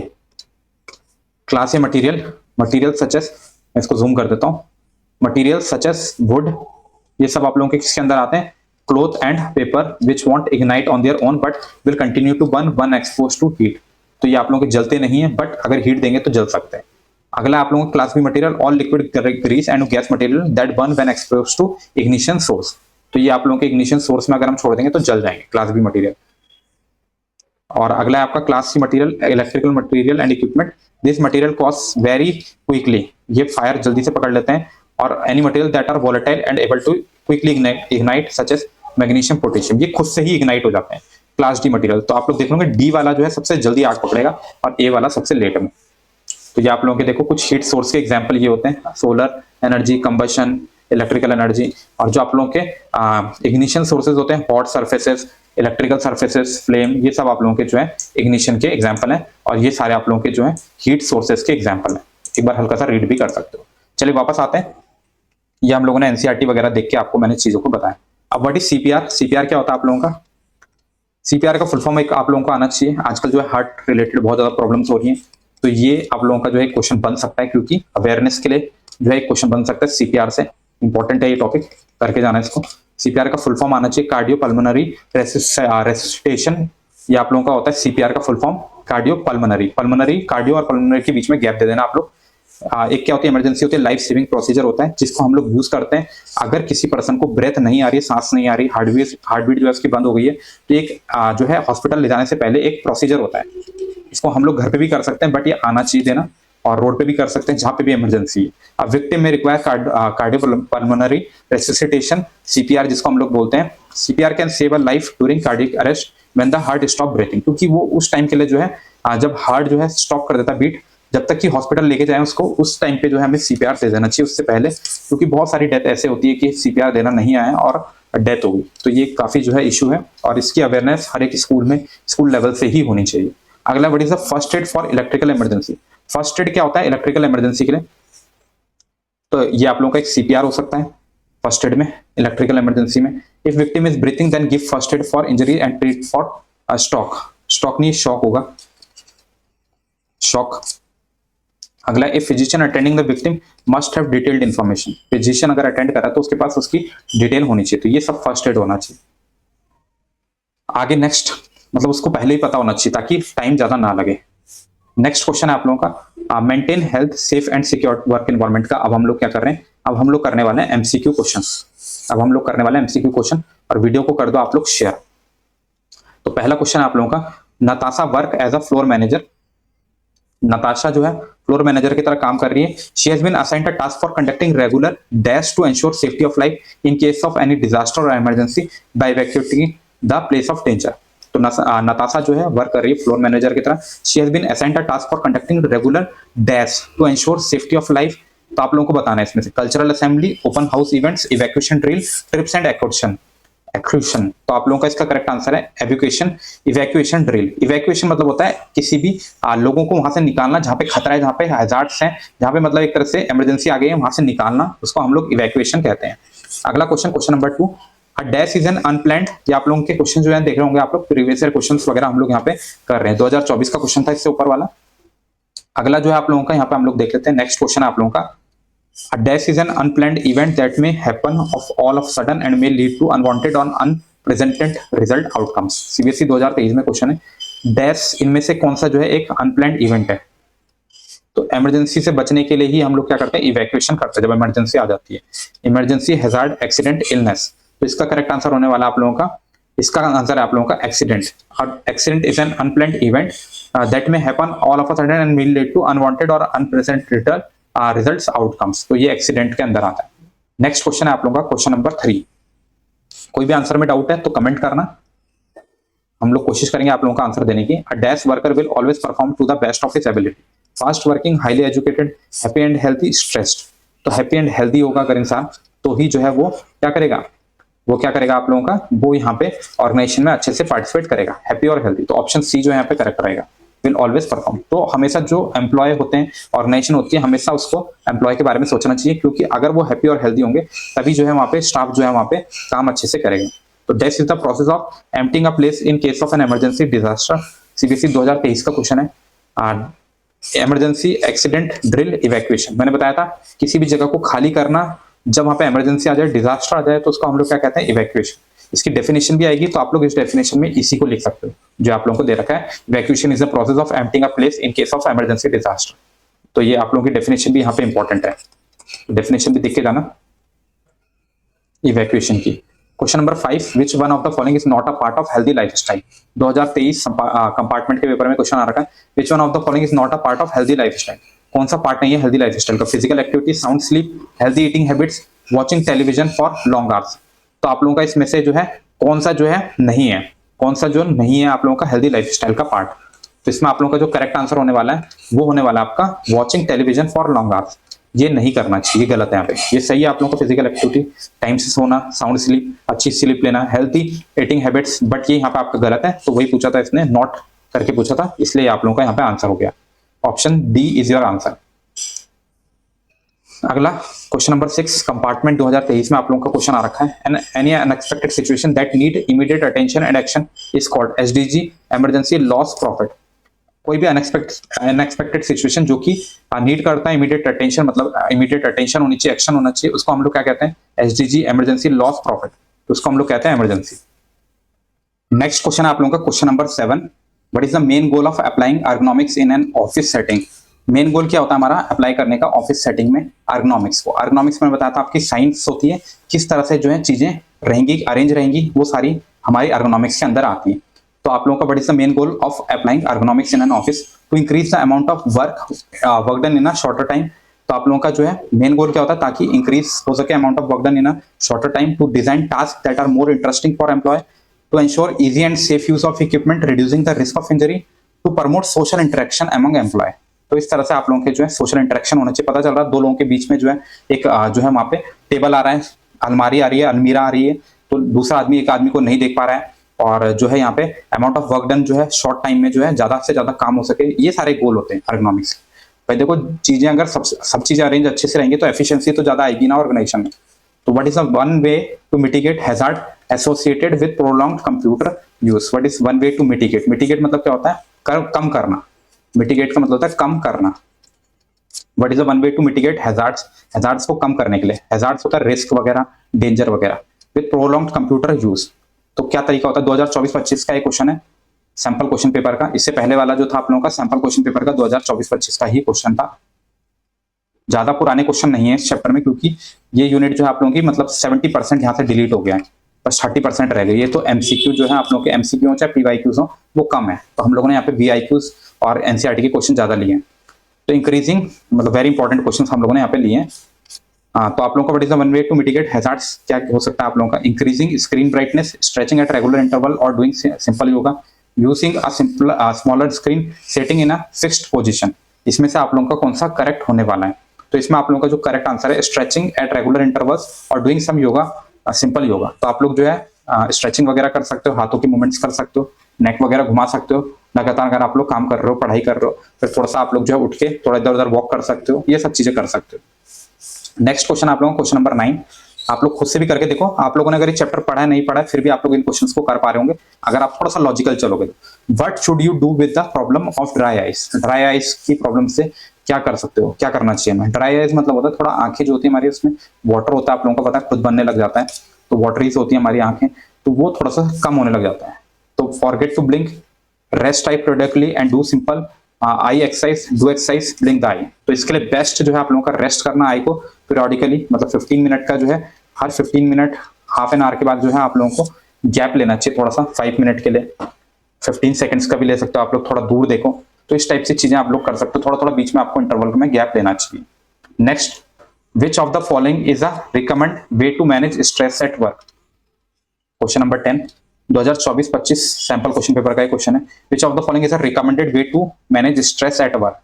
[SPEAKER 1] class A material, material such as, मैं इसको जूम कर देता हूँ, मटेरियल सच एस वुड, ये सब आप लोगों के किसके अंदर आते हैं, cloth and paper which won't ignite on their own but will continue to burn when expose to heat. तो ये आप लोगों के जलते नहीं है बट अगर हीट देंगे तो जल सकते हैं। अगला आप लोगों का class B material all liquid, grease and gas material that burn when expose to ignition source. तो ये आप लोगों के इग्निशन सोर्स में अगर हम छोड़ देंगे तो जल जाएंगे, क्लास बी मटेरियल। और अगला है आपका class C material electrical material and equipment, this material cause very quickly, ये फायर जल्दी से पकड़ लेते हैं। और any material that are volatile and able to quickly ignite such as magnesium, potassium, ये खुद से ही इग्नाइट हो जाते हैं, क्लास डी मटेरियल। तो आप लोग देख लोगे डी वाला जो है सबसे जल्दी आग पकड़ेगा और ए वाला सबसे लेट में। तो ये आप लोगों के देखो कुछ हीट सोर्स के एग्जांपल ये होते हैं, solar energy, combustion, electrical energy. और जो आप लोगों के इग्निशन सोर्सेज होते हैं, hot surfaces, electrical surfaces, flame, ये सब आप लोगों के जो है इग्निशन के एग्जांपल हैं। और ये सारे आप लोगों के जो है हीट सोर्सेज के एग्जांपल हैं। एक बार हल्का सा रीड भी कर सकते हो। चलिए वापस आते हैं, ये हम लोगों ने एनसीईआरटी वगैरह देख के आपको मैंने चीजों को बताया। अब व्हाट इज सीपीआर, सीपीआर क्या होता है आप लोगों का, सीपीआर का फुल फॉर्म एक आप लोगों को आना चाहिए। आजकल जो है हार्ट रिलेटेड बहुत ज्यादा प्रॉब्लम्स हो रही हैं, तो ये आप लोगों का जो है क्वेश्चन बन सकता है, क्योंकि अवेयरनेस के लिए जो है एक क्वेश्चन बन सकता है सीपीआर से। इंपॉर्टेंट है ये टॉपिक, करके जाना है इसको। सीपीआर का फुल फॉर्म आना चाहिए कार्डियो पल्मोनरी रेसिस्टेशन। ये आप लोगों का होता है सीपीआर का full form cardio pulmonary. Pulmonary, cardio और पल्मोनरी के बीच में गैप दे देना आप लोग। एक क्या होती है, इमरजेंसी होती है, लाइफ सेविंग प्रोसीजर होता है जिसको हम लोग यूज करते हैं अगर किसी पर्सन को ब्रेथ नहीं आ रही है, सांस नहीं आ रही, हार्टबीट जो है उसकी बंद हो गई है, तो एक जो है हॉस्पिटल ले जाने से पहले एक प्रोसीजर होता है। इसको हम लोग घर पे भी कर सकते हैं बट ये आना चाहिए देना, और रोड पे भी कर सकते हैं जहां पे भी इमरजेंसी है। अब विक्टिम में रिक्वायर कार्डियो पल्मोनरी रेसिसिटेशन, सीपीआर जिसको हम लोग बोलते हैं। CPR can save a life during cardiac arrest when the heart stop breathing, क्योंकि वो उस टाइम के लिए जो है जब हार्ट जो है स्टॉप कर देता है बीट, जब तक कि हॉस्पिटल लेके जाए उसको, उस टाइम पे जो है हमें सीपीआर दे देना चाहिए उससे पहले, क्योंकि बहुत सारी डेथ ऐसे होती है कि सीपीआर देना नहीं आया और डेथ हो गई। तो ये काफी जो है इशू है और इसकी अवेयरनेस हर एक स्कूल में, स्कूल लेवल से ही होनी चाहिए। अगला what is the first aid for electrical emergency. First aid क्या होता है इलेक्ट्रिकल इमरजेंसी के लिए, तो ये आप लोगों का एक सीपीआर हो सकता है फर्स्ट एड में, इलेक्ट्रिकल इमरजेंसी में। If victim is breathing then give first aid for injury and treat for stroke. Stroke नहीं, शॉक होगा, शॉक। अगला, a physician attending the victim must have detailed information. Physician अगर attend कर रहा है तो उसके पास उसकी डिटेल होनी चाहिए, तो ये सब फर्स्ट एड होना चाहिए। आगे नेक्स्ट, मतलब उसको पहले ही पता होना चाहिए ताकि टाइम ज्यादा ना लगे। नेक्स्ट क्वेश्चन है आप लोगों का maintain health safe and secure work environment का। अब हम लोग क्या कर रहे हैं, अब हम लोग करने वाले हैं एमसीक्यू क्वेश्चंस। अब हम लोग करने वाले हैं एमसीक्यू क्वेश्चन, और वीडियो को कर दो आप लोग शेयर। तो पहला क्वेश्चन है आप लोगों का, Natasha work as a floor manager. Natasha जो है फ्लोर मैनेजर की तरह काम कर रही है। She has been assigned a task for conducting regular dash to ensure safety of life in case of any disaster और emergency by evacuating the place of danger. तो नताशा जो है वर्क कर रही है फ्लोर मैनेजर की तरह। She has been assigned a task for conducting regular dash to ensure safety of life. तो आप लोगों को बताना है इसमें से cultural assembly, open house events, evacuation drill, trips and excursion. तो आप लोगों का इसका करेक्ट आंसर है एवैक्यूएशन, इवैक्यूएशन ड्रिल। इवैक्यूएशन मतलब होता है किसी भी लोगों को वहां से निकालना जहां पे खतरा है, जहां पे हैजार्ड्स हैं, जहां पे मतलब एक तरह से इमरजेंसी आ गई है, वहां से निकालना, उसको हम लोग इवैक्यूएशन कहते हैं। अगला question, question number 2, a dash is an unplanned. ये आप लोगों के क्वेश्चन जो है देख रहे होंगे आप लोग, प्रीवियस ईयर क्वेश्चंस वगैरह हम लोग यहाँ पे कर रहे हैं। 2024 का क्वेश्चन था इससे ऊपर वाला। अगला जो है आप लोगों का यहाँ पे हम लोग देख लेते हैं। नेक्स्ट क्वेश्चन है आप लोगों का, a dash is an unplanned event that may happen of all of sudden and may lead to unwanted or unprecedented result outcomes। CBSE 2023 में क्वेश्चन है, डैश इनमें से कौन सा जो है एक अनप्लान्ड इवेंट है। तो इमरजेंसी से बचने के लिए ही हम लोग क्या करते हैं, इवैक्यूएशन करते हैं जब इमरजेंसी आ जाती है। Emergency, hazard, accident, illness. तो इसका करेक्ट आंसर होने वाला आप लोगों का इसका आंसर है आप लोगों का accident. Accident is an unplanned event that may happen all of a sudden and will lead to unwanted और अनप्रेजेंट रिजल्ट्स आउटकम्स। तो ये एक्सीडेंट के अंदर आता है। नेक्स्ट क्वेश्चन है आप लोगों का क्वेश्चन नंबर 3। कोई भी आंसर में डाउट है तो कमेंट करना, हम लोग कोशिश करेंगे आप लोगों का आंसर देने की। A dash worker will always perform to the best of his ability, fast working, highly educated, happy and healthy, stressed. तो हैप्पी एंड हेल्थी होगा अगर इंसान तो ही जो है वो क्या करेगा, वो क्या करेगा आप लोगों का, वो यहाँ पे ऑर्गेनाइजेशन में अच्छे से पार्टिसिपेट करेगा, हैप्पी और हेल्थी। तो ऑप्शन सी जो यहाँ पे करेक्ट रहेगा, विल ऑलवेज परफॉर्म। तो हमेशा जो एम्प्लॉय होते हैं, ऑर्गेनाइजेशन होती है, हमेशा उसको एम्प्लॉय के बारे में सोचना चाहिए, क्योंकि अगर वो हैप्पी और हेल्थी होंगे तभी जो है वहाँ पे स्टाफ जो है वहाँ पे काम अच्छे से करेगा। तो this is the process of emptying a place in case of an emergency disaster. CBSE 2023 का क्वेश्चन है। इमरजेंसी एक्सीडेंट ड्रिल इवैक्यूएशन, मैंने बताया था किसी भी जगह को खाली करना जब वहां पे इमरजेंसी आ जाए, डिजास्टर आ जाए, तो उसको हम लोग क्या कहते हैं, इवैक्यूएशन। इसकी डेफिनेशन भी आएगी, तो आप लोग इस डेफिनेशन में इसी को लिख सकते हो जो आप लोगों को दे रखा है। Evacuation is the process of emptying a place in case of emergency disaster. तो ये आप लोगों की डेफिनेशन भी यहाँ पे इंपॉर्टेंट है, डेफिनेशन भी देख के जाना इवैक्यूएशन की। Question number 5, which one of the following is not a part of healthy lifestyle. 2023 compartment के पेपर में क्वेश्चन आ रखा है, विच one of the following is not a part of healthy lifestyle. कौन सा पार्ट नहीं है हेल्दी लाइफस्टाइल का? Physical activity, sound sleep, healthy eating habits, watching television for long hours. तो आप लोगों का इसमें से जो है कौन सा जो है नहीं है, कौन सा जो नहीं है आप लोगों का हेल्दी लाइफस्टाइल का पार्ट। तो इसमें आप लोगों का जो करेक्ट आंसर होने वाला है वो होने वाला है आपका watching television for long hours. ये नहीं करना चाहिए, ये गलत है यहाँ पे। ये सही है आप लोगों को फिजिकल एक्टिविटी, टाइम से सोना, साउंड स्लीप, अच्छी स्लीप लेना, हेल्थी ईटिंग हैबिट्स, बट ये यहाँ पे आपका गलत है। तो वही पूछा था इसने, नॉट करके पूछा था, इसलिए आप लोगों का यहाँ पे आंसर हो गया। Option D is your answer. अगला क्वेश्चन नंबर 6, कंपार्टमेंट 2023 में आप लोगों का क्वेश्न आ रखा है, any unexpected situation that need immediate attention and action is called SDG, emergency, loss, profit. कोई भी अनएक्सपेक्टेड सिचुएशन जो कि नीड करता है इमीडिएट अटेंशन, मतलब इमीडिएट अटेंशन होनी चाहिए, एक्शन होना चाहिए, उसको हम लोग क्या कहते हैं, एसडीजी, इमरजेंसी, लॉस, प्रॉफिट। तो उसको हम लोग कहते हैं इमरजेंसी। नेक्स्ट क्वेश्चन है आप लोगों का question number 7, what is the main goal of applying ergonomics in an office setting. Main goal क्या होता है हमारा अप्लाई करने का ऑफिस सेटिंग में एर्गोनॉमिक्स को। एर्गोनॉमिक्स में बताया था आपकी साइंस होती है, किस तरह से जो है चीजें रहेंगी, अरेंज रहेंगी, वो सारी हमारी एर्गोनॉमिक्स के अंदर आती है। तो आप लोगों का what is the main goal of applying ergonomics in an office, to increase the amount of work done in a shorter time. तो आप लोगों का जो है मेन गोल क्या होता है, ताकि इंक्रीज हो सके amount of work done in a shorter time, to design task that are more interesting for employ, to ensure easy and safe use of equipment reducing the risk of injury, to promote social interaction among employ. तो इस तरह से आप लोगों के जो है social interaction होना चाहिए। पता चल रहा है दो लोगों के बीच में जो है एक जो है वहां पे टेबल आ रहा है, अलमारी आ रही है, अलमीरा आ रही है, तो दूसरा आदमी एक आदमी को नहीं देख पा रहा है, और जो है यहाँ पे अमाउंट ऑफ वर्क डन जो है शॉर्ट टाइम में जो है ज्यादा से ज्यादा काम हो सके, ये सारे गोल होते हैं एर्गोनॉमिक्स। भाई देखो चीजें अगर सब चीजें अरेंज अच्छे से रहेंगी तो एफिशिएंसी तो ज्यादा आएगी ना ऑर्गेनाइजेशन में। तो what is the one way to mitigate hazard associated with prolonged computer use. What is one way to mitigate, mitigate मतलब क्या होता है, कम करना। मिटिगेट का मतलब होता है कम करना। What is the one way to mitigate hazards, hazards को कम करने के लिए। हैजार्ड्स होता है रिस्क वगैरह, डेंजर वगैरह, विद प्रोलॉन्ग्ड कंप्यूटर यूज। तो क्या तरीका होता है, 2024-25 का एक क्वेश्चन है सैंपल क्वेश्चन पेपर का। इससे पहले वाला जो था आप लोगों का सैंपल क्वेश्चन पेपर का 2024-25 का ही क्वेश्चन था। ज्यादा पुराने क्वेश्चन नहीं है इस चैप्टर में, क्योंकि ये यूनिट जो है आप लोगों की मतलब 70% यहाँ से डिलीट हो गया है, बस 30% रह गई है। तो एमसीक्यू जो है आप लोगों के एमसीक्यू हो चाहे पीवाईक्यूज हो वो कम है, तो हम लोगों ने यहाँ पे वीआईक्यूज और एनसीईआरटी के क्वेश्चन ज्यादा लिए हैं। तो इंक्रीजिंग मतलब वेरी इंपॉर्टेंट क्वेश्चन हम लोगों ने यहाँ पे लिए हैं। तो आप लोगों का what is the one way to mitigate hazards क्या हो सकता है आप लोगों का, increasing screen brightness, stretching at regular interval और doing simple yoga, using a simple smaller screen, sitting in a fixed position. इसमें से आप लोगों का कौन सा करेक्ट होने वाला है। तो इसमें आप लोगों का जो करेक्ट आंसर है स्ट्रेचिंग एट रेगुलर इंटरवल्स और doing some yoga, simple yoga. तो आप लोग जो है स्ट्रेचिंग वगैरह कर सकते हो, हाथों की मूवमेंट्स कर सकते हो, नेक वगैरह घुमा सकते हो लगातार। अगर आप लोग काम कर रहे हो, पढ़ाई कर रहे हो, फिर थोड़ा सा आप लोग जो है उठ के थोड़ा इधर उधर वॉक कर सकते हो, ये सब चीजें कर सकते हो। नेक्स्ट क्वेश्चन आप लोगों को क्वेश्चन नंबर 9, आप लोग खुद से भी करके देखो। आप लोगों ने अगर ये चैप्टर पढ़ा है नहीं पढ़ा है फिर भी आप लोग इन क्वेश्चंस को कर पा रहे होंगे अगर आप थोड़ा सा लॉजिकल चलोगे। What should you do with the problem of dry eyes. Dry eyes की प्रॉब्लम से क्या कर सकते हो, क्या करना चाहिए हमें। ड्राई आइज मतलब होता है थोड़ा आंखें जो होती है हमारी उसमें वाटर होता है, आप लोगों को पता है खुद बनने लग जाता है, तो वाटरीज होती है हमारी आंखें, तो वो थोड़ा सा कम होने लग जाता है। तो forget to blink, rest type productively and do simple eye exercise, do exercise, blink the eye. तो इसके लिए बेस्ट जो है आप लोगों का रेस्ट करना आई को पीरियोडिकली, मतलब 15 मिनट का जो है हर 15 मिनट हाफ एन आवर के बाद जो है आप लोगों को गैप लेना चाहिए थोड़ा सा 5 मिनट के लिए, 15 सेकंड्स का भी ले सकते हो आप लोग, थोड़ा दूर देखो। तो इस टाइप से चीजें आप लोग कर सकते हो, थोड़ा थोड़ा बीच में आपको इंटरवल में गैप लेना चाहिए। Next, which of the following is a recommend way to manage stress at work. Question number 10 2024-25 sample question paper का क्वेश्चन है। Which of the following is a recommended way to manage stress at work.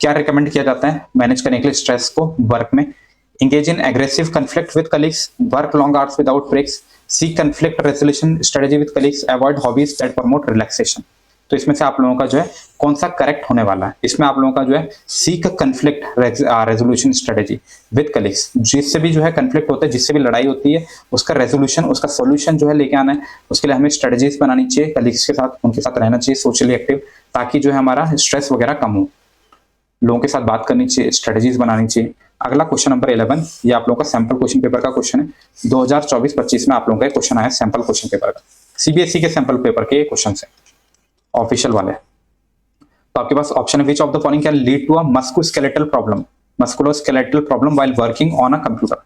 [SPEAKER 1] क्या recommend किया जाता है manage करने के लिए stress को वर्क में? engage in aggressive conflict with colleagues, work long hours without breaks, seek conflict resolution strategy with colleagues, avoid hobbies that promote relaxation। तो इसमें से आप लोगों का जो है कौन सा करेक्ट होने वाला है? इसमें आप लोगों का जो है seek conflict resolution strategy with colleagues, जिससे भी जो है कंफ्लिक्ट होता है, जिससे भी लड़ाई होती है, उसका रेजोल्यूशन, उसका सोल्यूशन जो है लेके आना है। उसके लिए हमें स्ट्रेटेजीज बनानी चाहिए, कलीग्स के साथ, उनके साथ रहना चाहिए, सोशली एक्टिव, ताकि जो है हमारा स्ट्रेस वगैरह कम हो। लोगों के साथ बात करनी चाहिए, स्ट्रेटेजीज बनानी चाहिए। अगला क्वेश्चन नंबर 11, ये आप लोगों का सैंपल क्वेश्चन पेपर का क्वेश्चन है। 2024-25 में आप लोगों का क्वेश्चन आया सैंपल क्वेश्चन पेपर का, सीबीएसई के सैंपल पेपर के क्वेश्चन है, ऑफिशियल वाले। तो आपके पास ऑप्शन है, which of the following can lead to a musculoskeletal problem, musculoskeletal problem while working on a computer.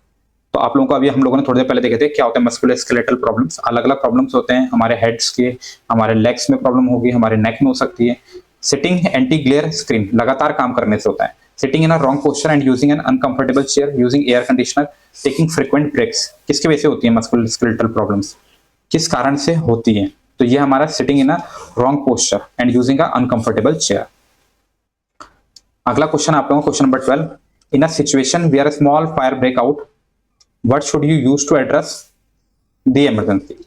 [SPEAKER 1] तो आप लोगों को अभी हम लोगों ने थोड़ी देर पहले देखे थे क्या होता है मस्कुलोस्केलेटल प्रॉब्लम्स। अलग अलग प्रॉब्लम्स होते हैं, हमारे हेड्स के, हमारे लेग्स में प्रॉब्लम होगी, हमारे नेक में हो सकती है। सिटिंग एंटी ग्लेयर स्क्रीन, लगातार काम करने से होता है। Sitting in a wrong posture and using an uncomfortable chair, using air conditioner, taking frequent breaks. किसकी वजह से होती है मस्कुलोस्केलेटल प्रॉब्लम्स, किस कारण से होती है? तो ये हमारा sitting in a wrong posture and using a uncomfortable chair. अगला क्वेश्चन आप लोगों को question number 12, in a situation where a small fire break out, what should you use to address the emergency.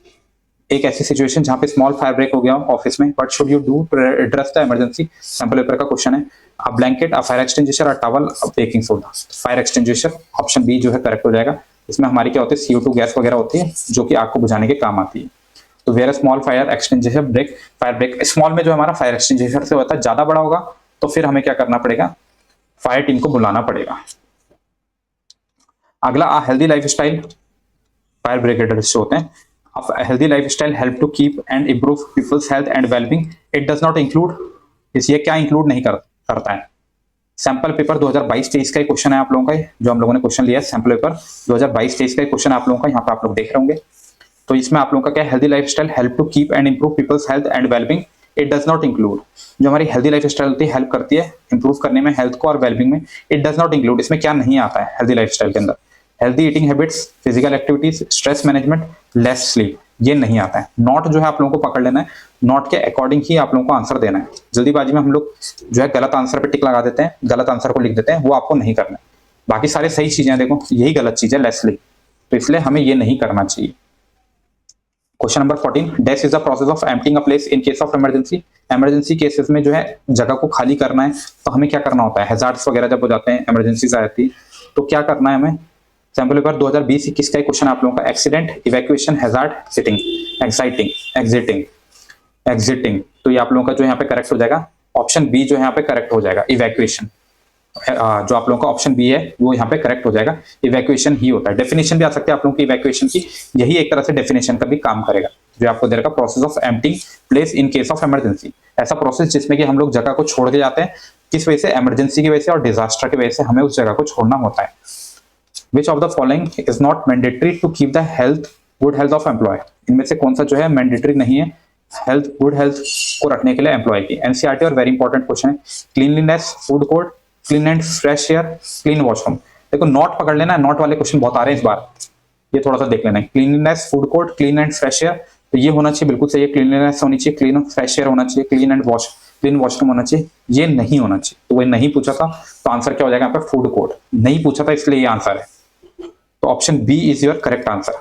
[SPEAKER 1] एक ऐसी सिचुएशन जहां पे small fire break हो गया ऑफिस में, what should you do to address the emergency. Sample paper का question है। A blanket, a fire extinguisher, a towel, a baking soda. Fire extinguisher, option B जो है करेक्ट हो जाएगा। इसमें हमारी क्या होती है, CO2 गैस वगैरह होती है जो कि आग को बुझाने के काम आती है। तो where small fire extinguisher break, fire break small में जो हमारा फायर एक्सटिंग्विशर से होता है, ज्यादा बड़ा होगा तो फिर हमें क्या करना पड़ेगा, फायर टीम को बुलाना पड़ेगा। अगला, अ हेल्दी लाइफस्टाइल, फायर ब्रिगेडर्स होते हैं। A healthy lifestyle help to keep and improve people's health and well-being. It does not include, ये क्या इंक्लूड नहीं करता है? सैंपल पेपर 2022-23 का क्वेश्चन है आप लोगों का, जो हम लोगों ने क्वेश्चन लिया है सैंपल पेपर 2022-23 का क्वेश्चन आप लोगों का, यहाँ पे आप लोग देख रहे होंगे। तो इसमें आप लोगों का क्या, healthy lifestyle help to keep and improve people's health and wellbeing. It does not include, जो हमारी हेल्दी लाइफस्टाइल होती है, हेल्प करती है इंप्रूव करने में हेल्थ को और वेलबिंग में। इट डज नॉट इंक्लूड, इसमें क्या नहीं आता है हेल्दी लाइफस्टाइल के अंदर? Healthy eating habits, physical activities, stress management, less sleep, ये नहीं आता है। नॉट जो है आप लोगों को पकड़ लेना है, नॉट के अकॉर्डिंग ही आप लोगों को आंसर देना है। जल्दीबाजी में हम लोग जो है गलत आंसर पे टिक लगा देते हैं, गलत आंसर को लिख देते हैं, वो आपको नहीं करना है। बाकी सारे सही चीजें देखो, यही गलत चीज है लेस स्लीप, तो इसलिए हमें ये नहीं करना चाहिए। Question number 14, death is the process of emptying a place in case of emergency. Emergency cases में जो है जगह को खाली करना है, तो हमें क्या करना होता है, हैजार्ड्स वगैरह जब हो जाते हैं, इमरजेंसी आ जाती है, तो क्या करना है हमें। सैंपल पेपर 2020-21 का क्वेश्चन आप लोगों का, accident, evacuation, hazard, sitting, exciting, exiting, exiting. तो ये आप लोगों का जो यहाँ पे करेक्ट हो जाएगा, ऑप्शन बी जो यहाँ पे करेक्ट हो जाएगा, इवैक्यूएशन। जो आप लोगों का ऑप्शन बी है वो यहाँ पे करेक्ट हो जाएगा, इवैक्यूएशन ही होता है। डेफिनेशन भी आ सकती है आप लोगों की इवैक्यूएशन की, यही एक तरह से डेफिनेशन का भी काम करेगा, जो आपको दे रखा process of emptying place in case of emergency. ऐसा प्रोसेस जिसमें कि हम लोग जगह को छोड़ के जाते हैं, किस वजह से, इमरजेंसी की वजह से और डिजास्टर की वजह से हमें उस जगह को छोड़ना होता है। Which of the following is not mandatory to keep the good health of employee? इनमें से कौन सा जो है मैंडेटरी नहीं है गुड हेल्थ को रखने के लिए एम्प्लॉय की? एनसीईआरटी और वेरी इंपॉर्टेंट क्वेश्चन है। Cleanliness, food court, clean and fresh air, clean washroom. देखो नॉट पकड़ लेना, नॉट वाले क्वेश्चन बहुत आ रहे हैं इस बार, ये थोड़ा सा देख लेना है। Cleanliness, food court, clean and fresh air, तो ये होना चाहिए, बिल्कुल सही है। क्लीनलीनेस होनी चाहिए, क्लीन फ्रेश एयर होना चाहिए, क्लीन वॉशरूम होना चाहिए, ये नहीं होना चाहिए। तो वो नहीं पूछा था, तो आंसर क्या हो जाएगा यहाँ पे, फूड कोर्ट। नहीं पूछा था इसलिए ये आंसर है, तो option B is your correct answer.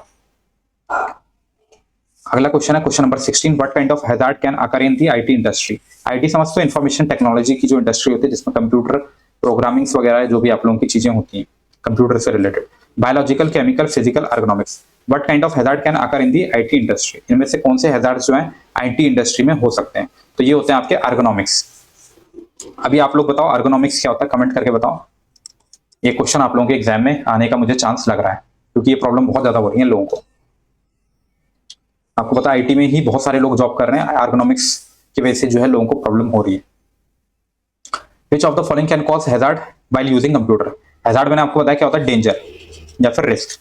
[SPEAKER 1] अगला क्वेश्चन है question number 16, what kind of hazard can occur in the IT industry. IT समझते हो, इंफॉर्मेशन टेक्नोलॉजी की जो इंडस्ट्री होती है, जिसमें कंप्यूटर प्रोग्रामिंग्स वगैरह जो भी आप लोगों की चीजें होती हैं कंप्यूटर से related, biological, chemical, physical, ergonomics. What kind of hazard can occur in the IT industry, इनमें से कौन से हैजार्ड जो है आईटी इंडस्ट्री में हो सकते हैं? तो ये होते हैं आपके अर्गोनॉमिक्स। अभी आप लोग बताओ अर्गोनॉमिक्स क्या होता है, कमेंट करके बताओ। ये क्वेश्चन आप लोगों के एग्जाम में आने का मुझे चांस लग रहा है, क्योंकि ये प्रॉब्लम बहुत ज्यादा हो रही है लोगों को। आपको पता है आईटी में ही बहुत सारे लोग जॉब कर रहे हैं, अर्गोनॉमिक्स की वजह से जो है लोगों को प्रॉब्लम हो रही है। Which of the following can cause hazard while using computer. Hazard मैंने आपको बताया क्या होता है, डेंजर या फिर risk.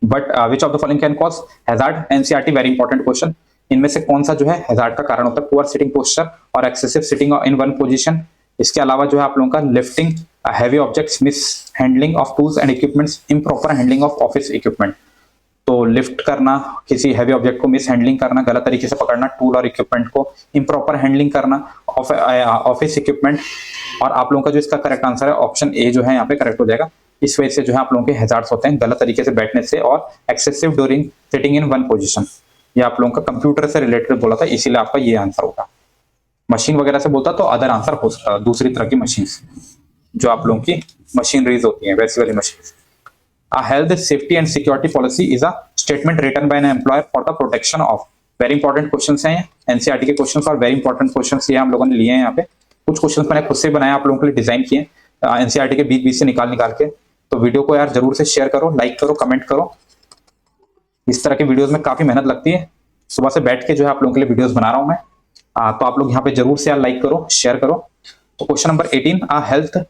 [SPEAKER 1] But which of the following can cause hazard, NCERT very important question. इनमें से कौन सा जो है हैजार्ड का कारण होता है? पुअर सिटिंग पोस्चर और excessive sitting in one position. इसके अलावा जो है आप लोगों का lifting heavy objects, miss handling of tools and equipments, improper handling of office equipment. तो लिफ्ट करना, किसी हैवी ऑब्जेक्ट को मिस हैंडलिंग करना, गलत तरीके से पकड़ना टूल और इक्विपमेंट को, इम्प्रॉपर हैंडलिंग करना ऑफिस इक्विपमेंट। और आप लोगों का जो इसका करेक्ट आंसर है ऑप्शन ए जो है यहाँ पे करेक्ट हो जाएगा। इस वजह से जो है आप लोगों के हैजार्ड्स होते हैं गलत तरीके से बैठने से और excessive during sitting in one position. ये आप लोगों का कंप्यूटर से रिलेटेड बोला था, इसीलिए आपका ये आंसर होगा। मशीन वगैरह से बोलता तो अदर आंसर हो सकता, दूसरी तरह की मशीन जो आप लोगों की मशीनरीज होती है वैसी वाली machine. A health, safety and security policy is a statement written by an employer for the protection of। Very important questions हैं एनसीईआरटी के क्वेश्चंस और वेरी इंपॉर्टेंट क्वेश्चंस ये हम लोगों ने लिए हैं यहाँ पे। कुछ क्वेश्चंस मैंने खुद से बनाया, आप लोगों के लिए डिजाइन किए एनसीईआरटी के बीच बीच से निकाल के। तो वीडियो को यार जरूर से शेयर करो, लाइक करो, कमेंट करो। इस तरह के वीडियोस में काफी मेहनत लगती है, सुबह से बैठ के जो है आप लोगों के लिए वीडियोस बना रहा हूं मैं। तो आप लोग यहाँ पे जरूर से यार लाइक करो, शेयर करो। तो question number 18, health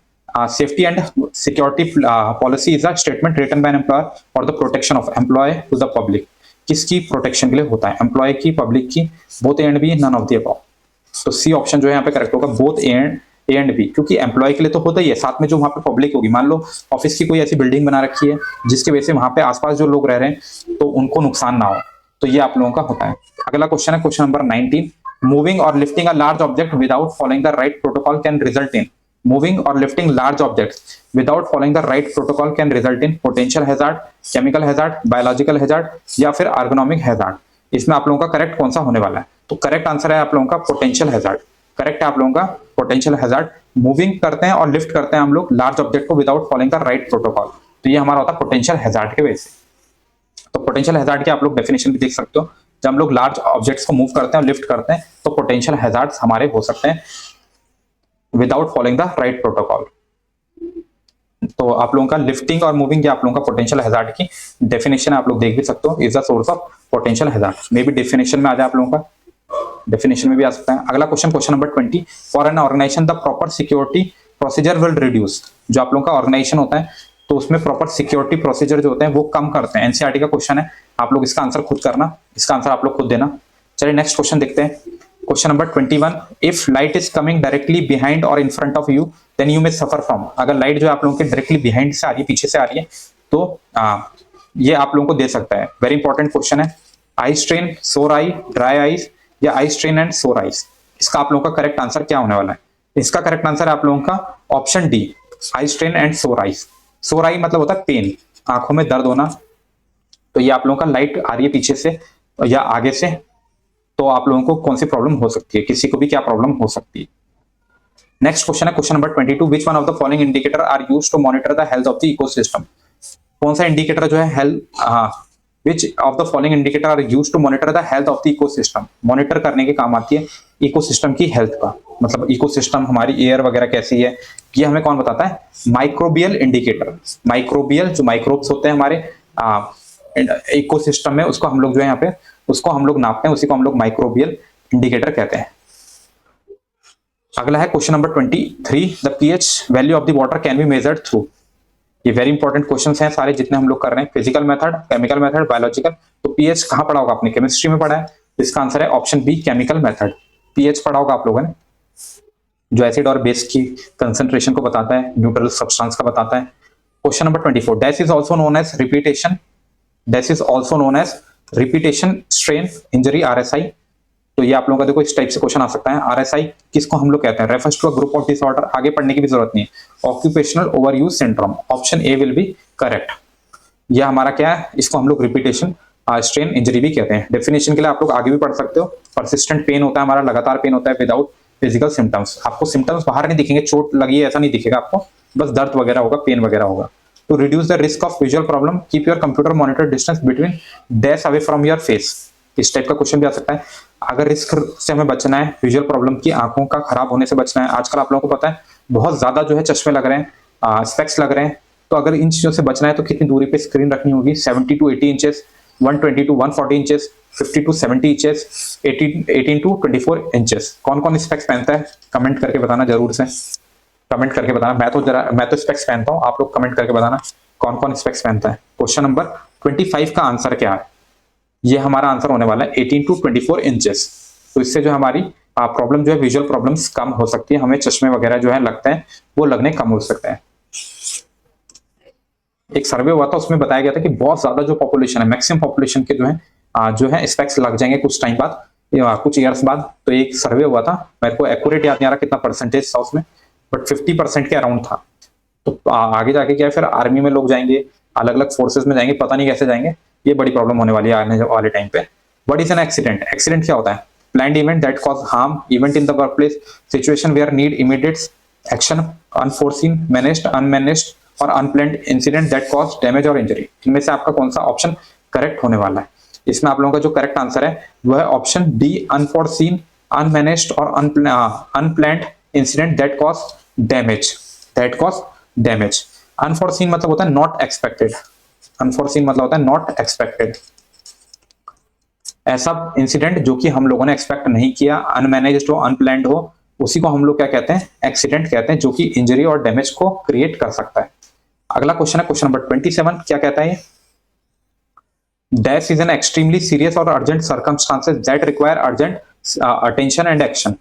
[SPEAKER 1] safety and security policy is a statement written by an employer for the protection of employee to the public। किसकी प्रोटेक्शन के लिए होता है? एम्प्लॉय की, पब्लिक की, both A and B, none of the above. तो C option जो है यहाँ पे करेक्ट होगा, बोथ ए एंड बी, क्योंकि एम्प्लॉय के लिए तो होता ही है, साथ में जो वहां पे पब्लिक होगी। मान लो ऑफिस की कोई ऐसी बिल्डिंग बना रखी है जिसकी वजह से वहां पे आसपास जो लोग रह रहे हैं तो उनको नुकसान ना हो, तो ये आप लोगों का होता है। अगला क्वेश्चन है क्वेश्चन नंबर 19, मूविंग और lifting a large object without following the right protocol can result in. Moving or lifting large objects without following the right protocol can result in potential hazard, chemical hazard, biological hazard या फिर ergonomic hazard। इसमें आप लोगों का correct कौन सा होने वाला है? तो करेक्ट आंसर है आप लोगों का पोटेंशियल हैजार्ड। करेक्ट है आप लोगों का पोटेंशियल हैजार्ड। मूविंग करते हैं और लिफ्ट करते हैं हम लोग लार्ज ऑब्जेक्ट को without following the right protocol, तो ये हमारा होता है पोटेंशियल हैजार्ड के वजह से। तो पोटेंशियल हैजार्ड की आप लोग डेफिनेशन भी देख सकते हो, जब हम लोग लार्ज ऑब्जेक्ट्स को मूव करते हैं और लिफ्ट करते हैं तो पोटेंशियल हैजार्ड्स हमारे हो सकते हैं without following the right protocol. तो आप लोगों का लिफ्टिंग और मूविंग या आप लोगों का पोटेंशियल हैजार्ड की डेफिनेशन आप लोग देख भी सकते हो, is the source of potential hazard. May be definition में आ जाए आप लोगों का, डेफिनेशन में भी आ सकता है। अगला question, question number 20, for an organization the proper security procedure will reduce. जो आप लोगों का ऑर्गेनाइजेशन होता है तो उसमें प्रॉपर सिक्योरिटी प्रोसीजर जो होते हैं वो कम करते हैं। एनसीईआरटी का क्वेश्चन है, आप लोग इसका आंसर खुद करना, इसका आंसर आप लोग खुद देना। चलिए नेक्स्ट क्वेश्चन देखते हैं, question number 21, if light is coming directly behind और in front of you then you may suffer from. अगर लाइट जो है आप लोगों के डायरेक्टली बिहाइंड से आ रही है, पीछे से आ रही है, तो ये आप लोगों को दे सकता है। वेरी इंपॉर्टेंट क्वेश्चन है, आई स्ट्रेन, सोर आई, ड्राई आईज या आई स्ट्रेन एंड सोर आईज। इसका आप लोगों का करेक्ट आंसर क्या होने वाला है? इसका करेक्ट आंसर है आप लोगों का option D, I strain and सोर आईज। सोर आई मतलब होता है पेन, आंखों में दर्द होना। तो ये आप लोगों का लाइट आ रही है पीछे से या आगे से, तो आप लोगों को कौन सी प्रॉब्लम हो सकती है, किसी को भी क्या प्रॉब्लम हो सकती है। नेक्स्ट क्वेश्चन है question number 22, which one of the following indicator are used to monitor the health of the ecosystem. कौन सा इंडिकेटर जो है health, which of the following indicator are used to monitor the health of the ecosystem. Monitor करने के काम आती है ecosystem की हेल्थ का, मतलब इकोसिस्टम हमारी एयर वगैरह कैसी है, ये हमें कौन बताता है? Microbial indicator. माइक्रोबियल जो माइक्रोब्स होते हैं हमारे इकोसिस्टम में, उसको हम लोग जो है यहाँ पे उसको हम लोग नापते हैं, उसी को हम लोग माइक्रोबियल इंडिकेटर कहते हैं। अगला है question number 23, the pH value of the water can be measured through. ये वेरी इंपॉर्टेंट क्वेश्चंस हैं सारे जितने हम लोग कर रहे हैं, physical method, chemical method, biological. तो पीएच कहां पढ़ा होगा आपने? केमिस्ट्री में पढ़ा है, इसका आंसर है option B, chemical method. PH पढ़ा होगा आप लोगों ने, जो एसिड और बेस की कंसंट्रेशन को बताता है, न्यूट्रल सब्सटेंस का बताता है। Question number 24, dash is also known as repetition, dash is also known as repetition strain injury, RSI. तो ये आप लोगों का देखो इस टाइप से क्वेश्चन आ सकता है। आरएसआई किसको हम लोग कहते हैं? Refers to a group of disorder, आगे पढ़ने की भी जरूरत नहीं है। Occupational overuse syndrome, option A will be correct. ये हमारा क्या है? इसको हम लोग रिपीटेशन स्ट्रेन इंजरी भी कहते हैं। डेफिनेशन के लिए आप लोग आगे भी पढ़ सकते हो। परसिस्टेंट पेन होता है हमारा, लगातार पेन होता है विदाउट फिजिकल सिम्टम्स। आपको सिम्टम्स बाहर नहीं दिखेंगे, चोट लगी है ऐसा नहीं दिखेगा आपको, बस दर्द वगैरह होगा, पेन वगैरह होगा। To reduce the risk of visual problem keep your computer monitor distance between dash away from your face. इस टाइप का क्वेश्चन भी आ सकता है। अगर रिस्क से हमें बचना है, विजुअल प्रॉब्लम की, आंखों का खराब होने से बचना है, आजकल आप लोगों को पता है बहुत ज्यादा जो है चश्मे लग रहे हैं, स्पेक्स लग रहे हैं, तो अगर इन चीजों से बचना है तो कितनी दूरी पे स्क्रीन रखनी होगी? 70 to 80 inches, 120 to 140 inches, 50 to 70 inches, 18 to 24 inches. कौन कौन स्पेक्स पहनता है? कमेंट करके बताना जरूर से, कमेंट करके बताना। मैं तो स्पेक्स पहनता हूँ, आप लोग कमेंट करके बताना कौन कौन स्पेक्स पहनता है। क्वेश्चन नंबर 25 का आंसर क्या है? ये हमारा आंसर होने वाला है 18 to 24 इंचेस। तो इससे जो हमारी प्रॉब्लम जो है विजुअल प्रॉब्लम्स कम हो सकती है, हमें चश्मे वगैरह जो है लगते हैं वो लगने कम हो सकते हैं। एक सर्वे हुआ था, उसमें बताया गया था कि बहुत ज्यादा जो पॉपुलेशन है, मैक्सिमम पॉपुलेशन के जो है स्पेक्स लग जाएंगे कुछ टाइम बाद या कुछ ईयर्स बाद। तो एक सर्वे हुआ था, मेरे को एक्यूरेट याद नहीं आ रहा कितना परसेंटेज था उसमें, बट 50% के अराउंड था। तो आगे जाके क्या है, फिर आर्मी में लोग जाएंगे, अलग अलग फोर्सेस में जाएंगे, पता नहीं कैसे जाएंगे, ये बड़ी प्रॉब्लम होने वाली है आने वाले टाइम पे। What is an accident? Accident क्या होता है? Planned event that cause harm, event in the workplace, situation where need immediate action, unforeseen, managed, unmanaged और unplanned incident that cause damage और इंजरी। इनमें से आपका कौन सा ऑप्शन करेक्ट होने वाला है? इसमें आप लोगों का जो करेक्ट आंसर है वो है ऑप्शन डी, अनफोर्सीन, अनमैनेज्ड और unplanned incident that cause damage. That cause damage. Unforeseen मतलब होता है नॉट एक्सपेक्टेड। अनफोर्सीन मतलब होता है नॉट एक्सपेक्टेड, ऐसा इंसिडेंट जो कि हम लोगों ने एक्सपेक्ट नहीं किया, अनमैनेज्ड हो, अनप्लान्ड हो, उसी को हम लोग क्या कहते हैं? एक्सीडेंट कहते हैं, जो कि इंजरी और डैमेज को क्रिएट कर सकता है। अगला क्वेश्चन है क्वेश्चन नंबर 27। क्या कहता है? Dash is an extremely serious और urgent circumstances that require urgent attention and action.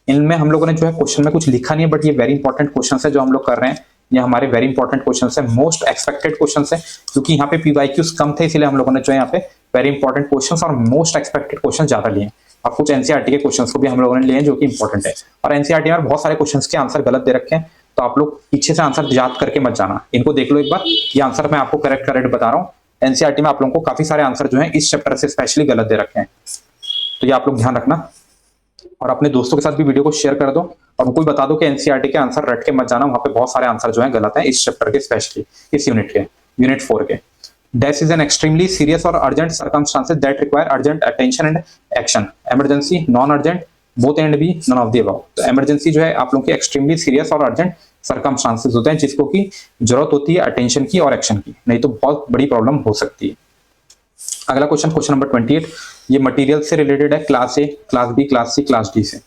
[SPEAKER 1] इनमें हम लोगों ने जो है क्वेश्चन में कुछ लिखा नहीं है, बट ये वेरी इंपॉर्टेंट क्वेश्चन है जो हम लोग कर रहे हैं। ये हमारे वेरी इंपॉर्टेंट क्वेश्चन है, मोस्ट एक्सपेक्टेड क्वेश्चन है, क्योंकि यहाँ पे PYQs कम थे, इसलिए हम लोगों ने जो है यहाँ पे वेरी इंपॉर्टेंट क्वेश्चन और मोस्ट एक्सपेक्टेड क्वेश्चन ज्यादा लिए। और कुछ एनसीईआरटी के क्वेश्चन को भी हम लोगों ने लिए जो कि इंपॉर्टेंट है। और एनसीईआरटी में बहुत सारे क्वेश्चन के आंसर गलत दे रखे हैं, तो आप लोग पीछे से आंसर याद करके मत जाना, इनको देख लो एक बार। ये आंसर मैं आपको करेक्ट बता रहा हूँ। एनसीईआरटी में आप लोगों को काफी सारे आंसर जो है इस चैप्टर से स्पेशली गलत दे रखे हैं, तो ये आप लोग ध्यान रखना। और अपने दोस्तों के साथ भी वीडियो को शेयर कर दो और उनको भी बता दो कि एनसीईआरटी के आंसर रट के मत जाना, वहां पे बहुत सारे आंसर जो है गलत है इस चैप्टर के, स्पेशली इस यूनिट के, यूनिट 4 के। Dash is an extremely serious और urgent circumstances that require urgent attention and action. Emergency, non urgent, both and B, none of the above. तो इमरजेंसी जो है आप लोगों की एक्सट्रीमली सीरियस और अर्जेंट सर्कमस्टांसेस होते हैं जिसको की जरूरत होती है अटेंशन की और एक्शन की, नहीं तो बहुत बड़ी प्रॉब्लम हो सकती है। अगला क्वेश्चन, क्वेश्चन नंबर 28, ये मटेरियल से रिलेटेड है, class A, class B, class C, class D से।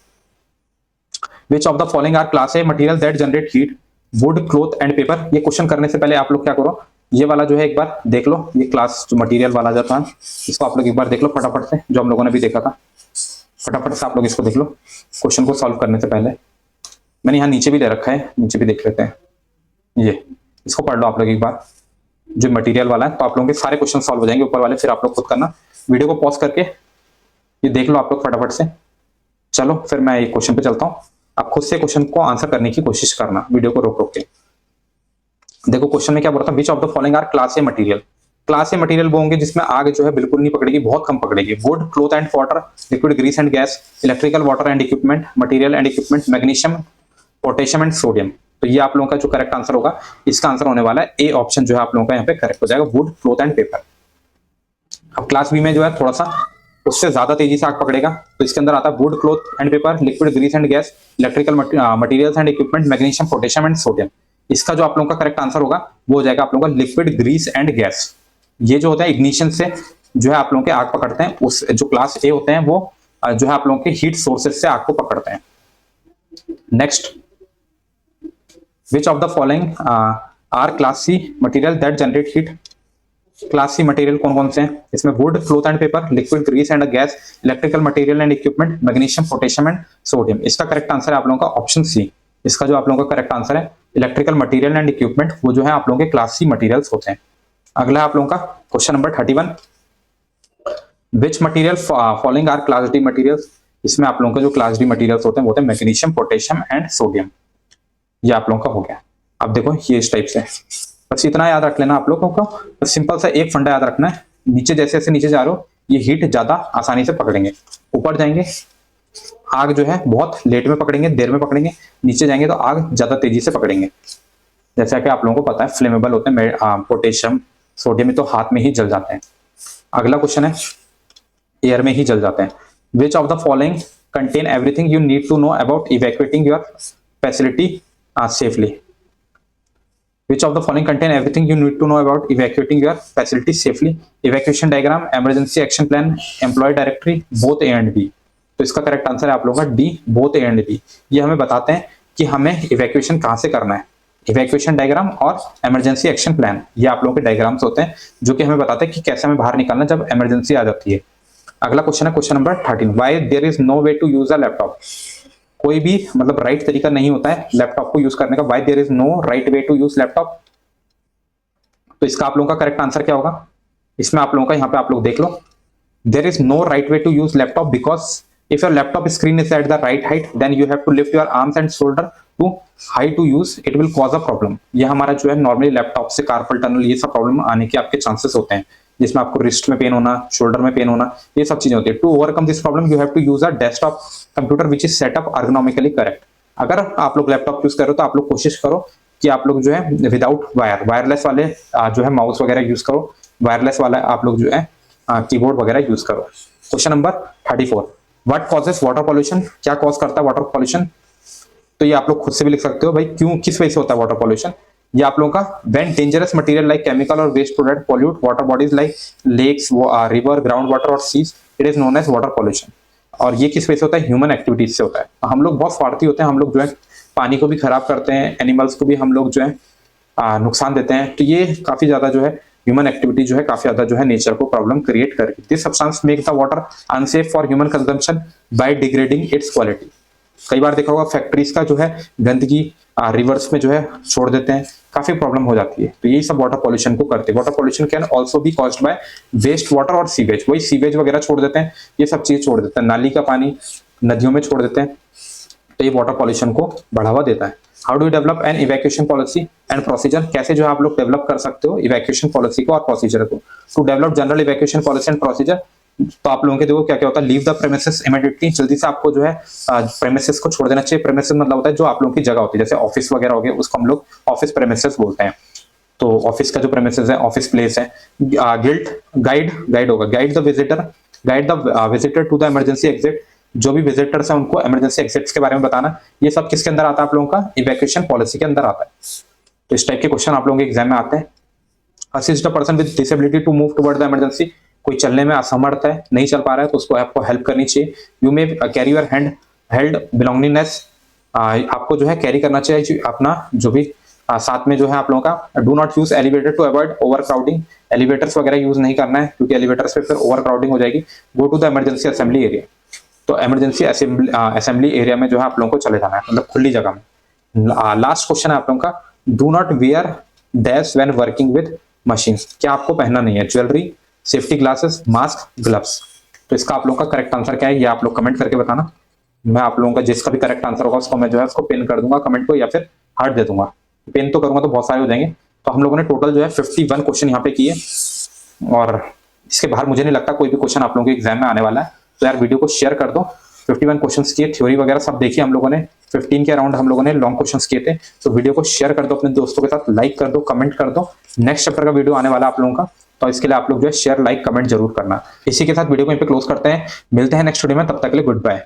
[SPEAKER 1] Which of the following are class A material that generate heat? Wood, cloth and paper। ये क्वेश्चन करने से पहले आप लोग क्या करो, ये वाला जो है एक बार देख लो, ये क्लास जो मटेरियल वाला जाता है इसको आप लोग एक बार देख लो फटाफट से, जो हम लोगों ने भी देखा था। फटाफट से आप लोग इसको देख लो क्वेश्चन को सॉल्व करने से पहले। मैंने यहाँ नीचे भी दे रखा है, नीचे भी देख लेते हैं, ये इसको पढ़ लो आप लोग एक बार, जो मटेरियल वाला है। तो आप लोगों के सारे क्वेश्चन सॉल्व हो जाएंगे ऊपर वाले, फिर आप लोग खुद करना। वीडियो को पॉज करके ये देख लो आप लोग फटाफट से। चलो फिर मैं ये क्वेश्चन पे चलता हूँ, आप खुद से क्वेश्चन को आंसर करने की कोशिश करना, वीडियो को रोक के। देखो क्वेश्चन में क्या बोला था, which of the following are class A material. Class A material वो होंगे जिसमें आग जो है बिल्कुल नहीं पकड़ेगी, बहुत कम पकड़ेगी। Wood, cloth and water, liquid grease and gas, electrical water and equipment, material and equipment, magnesium, potassium and sodium. तो ये आप लोगों का जो करेक्ट आंसर होगा, इसका आंसर होने वाला है ए ऑप्शन, जो है आप लोगों का यहाँ पे करेक्ट हो जाएगा, वुड, क्लॉथ एंड पेपर। अब क्लास बी में जो है थोड़ा सा उससे ज्यादा तेजी से आग पकड़ेगा, तो इसके अंदर आता है wood, cloth and paper, liquid grease and gas, electrical materials and equipment, magnesium, potassium and sodium. इसका जो आप लोगों का करेक्ट आंसर होगा वो हो जाएगा आप लोगों का लिक्विड ग्रीस एंड गैस। ये जो होता है इग्निशन से जो है आप लोगों के आग पकड़ते हैं, उस जो क्लास ए होते हैं वो जो है आप लोगों के हीट सोर्सेस से आग को पकड़ते हैं। Next, which of the following are class C material that generate heat. Class C material कौन कौन से हैं? इसमें wood, cloth and paper, liquid grease and gas, electrical material and equipment, magnesium, potassium and sodium. इसका correct answer है आप लोगों का ऑप्शन सी। इसका जो आप लोगों का करेक्ट आंसर है इलेक्ट्रिकल मटेरियल एंड इक्विपमेंट, वो जो है आप लोगों के क्लास सी मटेरियल्स होते हैं। अगला आप लोगों का question number 31, which material following are class D materials. इसमें आप लोगों का जो क्लास डी मटेरियल्स होते हैं वो होते हैं मैग्नीशियम, पोटेशियम एंड सोडियम। ये आप लोगों का हो गया। अब देखो ये इस टाइप से, बस इतना याद रख लेना आप लोगों को, सिंपल सा एक फंडा याद रखना है, नीचे जैसे जैसे नीचे जा रहे हो ये हीट ज्यादा आसानी से पकड़ेंगे, ऊपर जाएंगे आग जो है बहुत लेट में पकड़ेंगे, देर में पकड़ेंगे, नीचे जाएंगे तो आग ज्यादा तेजी से पकड़ेंगे। जैसा कि आप लोगों को पता है फ्लेमेबल होते हैं पोटेशियम, सोडियम में तो हाथ में ही जल जाते हैं। अगला क्वेश्चन है एयर में ही जल जाते हैं। Which of the following contain everything you need to know about evacuating your facility safely. Which of the following contain everything you need to know about evacuating your facility safely? Evacuation diagram, emergency action plan, employee directory, both A and B। तो इसका correct answer है आप लोगों का D, both A and B। ये हमें बताते हैं कि हमें इवैक्यूएशन कहाँ से करना है। इवैक्यूएशन डायग्राम और इमरजेंसी एक्शन प्लान, ये आप लोगों के डायग्राम्स होते हैं जो कि हमें बताते हैं कि कैसे हमें बाहर निकलना जब इमरजेंसी आ जाती है। अगला क्वेश्चन है question number 13, why there is no way to use a laptop. कोई भी मतलब राइट तरीका नहीं होता है लैपटॉप को यूज करने का, why there is no right way to use laptop. तो इसका आप लोगों का करेक्ट आंसर क्या होगा, इसमें आप लोगों का यहाँ पे आप लोग देख लो, there is no right way to use laptop because if your laptop screen is at the right height then you have to lift your arms and shoulder to high to use, it will cause a problem। ये हमारा जो है normally laptop से carpal tunnel ये सब problem आने के आपके चांसेस होते हैं, जिसमें आपको रिस्ट में पेन होना, शोल्डर में पेन होना, ये सब चीजें होती है। To overcome this problem you have to use a desktop computer which is setup ergonomically correct. अगर आप लोग लैपटॉप यूज करो तो आप लोग कोशिश करो कि आप लोग जो है विदाउट वायरलेस वाले जो है माउस वगैरह यूज करो, वायरलेस वाला आप लोग जो है कीबोर्ड वगैरह यूज करो। Question number 34, what causes water pollution, क्या कॉज करता है वाटर पॉल्यूशन। तो ये आप लोग खुद से भी लिख सकते हो भाई, क्यों किस वजह से होता है वाटर पॉल्यूशन। ये आप लोगों का when dangerous material like chemical और waste product pollute water bodies like lakes, river, ground water और seas, it is known as water pollution. और ये किस वजह से होता है, ह्यूमन एक्टिविटीज से होता है। हम लोग बहुत स्वार्थी होते हैं, हम लोग जो है पानी को भी खराब करते हैं, एनिमल्स को भी हम लोग जो है नुकसान देते हैं। तो ये काफी ज्यादा जो है ह्यूमन एक्टिविटी जो है काफी ज्यादा जो है नेचर को प्रॉब्लम क्रिएट करेगी। This substance make the water unsafe for human consumption by degrading its quality. कई बार देखा होगा फैक्ट्रीज का जो है गंदगी रिवर्स में जो है छोड़ देते हैं, काफी प्रॉब्लम हो जाती है। तो यही सब वाटर पॉल्यूशन को करते हैं। Water pollution can also be caused by waste water और सीवेज, वही सीवेज वगैरह छोड़ देते हैं, ये सब चीज छोड़ देते हैं, नाली का पानी नदियों में छोड़ देते हैं, तो ये वाटर पॉल्यूशन को बढ़ावा देता है। How do you develop an evacuation policy and procedure, कैसे जो है आप लोग डेवलप कर सकते हो इवैक्यूएशन पॉलिसी को और प्रोसीजर को। To develop general evacuation policy and procedure, तो आप लोगों के देखो क्या क्या होता है, लीव द प्रेमिसेस इमीडिएटली, जल्दी से आपको जो है प्रेमिसेस को छोड़ देना चाहिए। प्रेमिसेस मतलब होता है जो आप लोगों की जगह होती है, जैसे ऑफिस वगैरह हो गए उसको हम लोग ऑफिस प्रेमिसेस बोलते हैं। तो ऑफिस का जो प्रेमिसेस है, ऑफिस प्लेस है। गाइड होगा, guide the visitor to the emergency exit, जो भी विजिटर्स हैं उनको इमरजेंसी एग्जिट्स के बारे में बताना। ये सब किसके अंदर आता है, आप लोगों का इवैक्यूएशन पॉलिसी के अंदर आता है। तो इस टाइप के क्वेश्चन आप लोगों के एग्जाम में आते हैं। Assist the person with disability to move toward the emergency, कोई चलने में असमर्थ है, नहीं चल पा रहा है, तो उसको आपको हेल्प करनी चाहिए। You may carry your hand held belongingness, आपको जो है कैरी करना चाहिए अपना जो भी साथ में जो है आप लोगों का। Do not use elevator to avoid over crowding, elevators वगैरह यूज नहीं करना है क्योंकि एलिवेटर्स पे फिर ओवर क्राउडिंग हो जाएगी। Go to the emergency assembly area, तो इमरजेंसी असेंबली एरिया में जो है आप लोगों को चले जाना है, मतलब खुली जगह में। लास्ट क्वेश्चन है आप लोगों का, do not wear dash when working with machine, क्या आपको पहनना नहीं है, jewellery, safety glasses, mask, gloves. तो इसका आप लोगों का करेक्ट आंसर क्या है ये आप लोग कमेंट करके बताना। मैं आप लोगों का जिसका भी करेक्ट आंसर होगा उसको मैं जो है उसको पिन कर दूंगा कमेंट को, या फिर हार्ट दे दूंगा। पिन तो करूंगा तो बहुत सारे हो जाएंगे। तो हम लोगों ने टोटल जो है 51 क्वेश्चन यहाँ पे किए, और इसके बाहर मुझे नहीं लगता कोई भी क्वेश्चन आप लोगों के एग्जाम में आने वाला है। तो यार वीडियो को शेयर कर दो। 51 क्वेश्चंस किए, थ्योरी वगैरह सब देखिए हम लोगों ने, 15 के अराउंड हम लोगों ने लॉन्ग क्वेश्चंस किए थे। तो वीडियो को शेयर कर दो अपने दोस्तों के साथ, लाइक कर दो, कमेंट कर दो। नेक्स्ट चैप्टर का वीडियो आने वाला आप लोगों का, तो इसके लिए आप लोग जो है शेयर, लाइक, कमेंट जरूर करना। इसी के साथ वीडियो को यहीं पे क्लोज करते हैं, मिलते हैं नेक्स्ट वीडियो में, तब तक के लिए गुड बाय।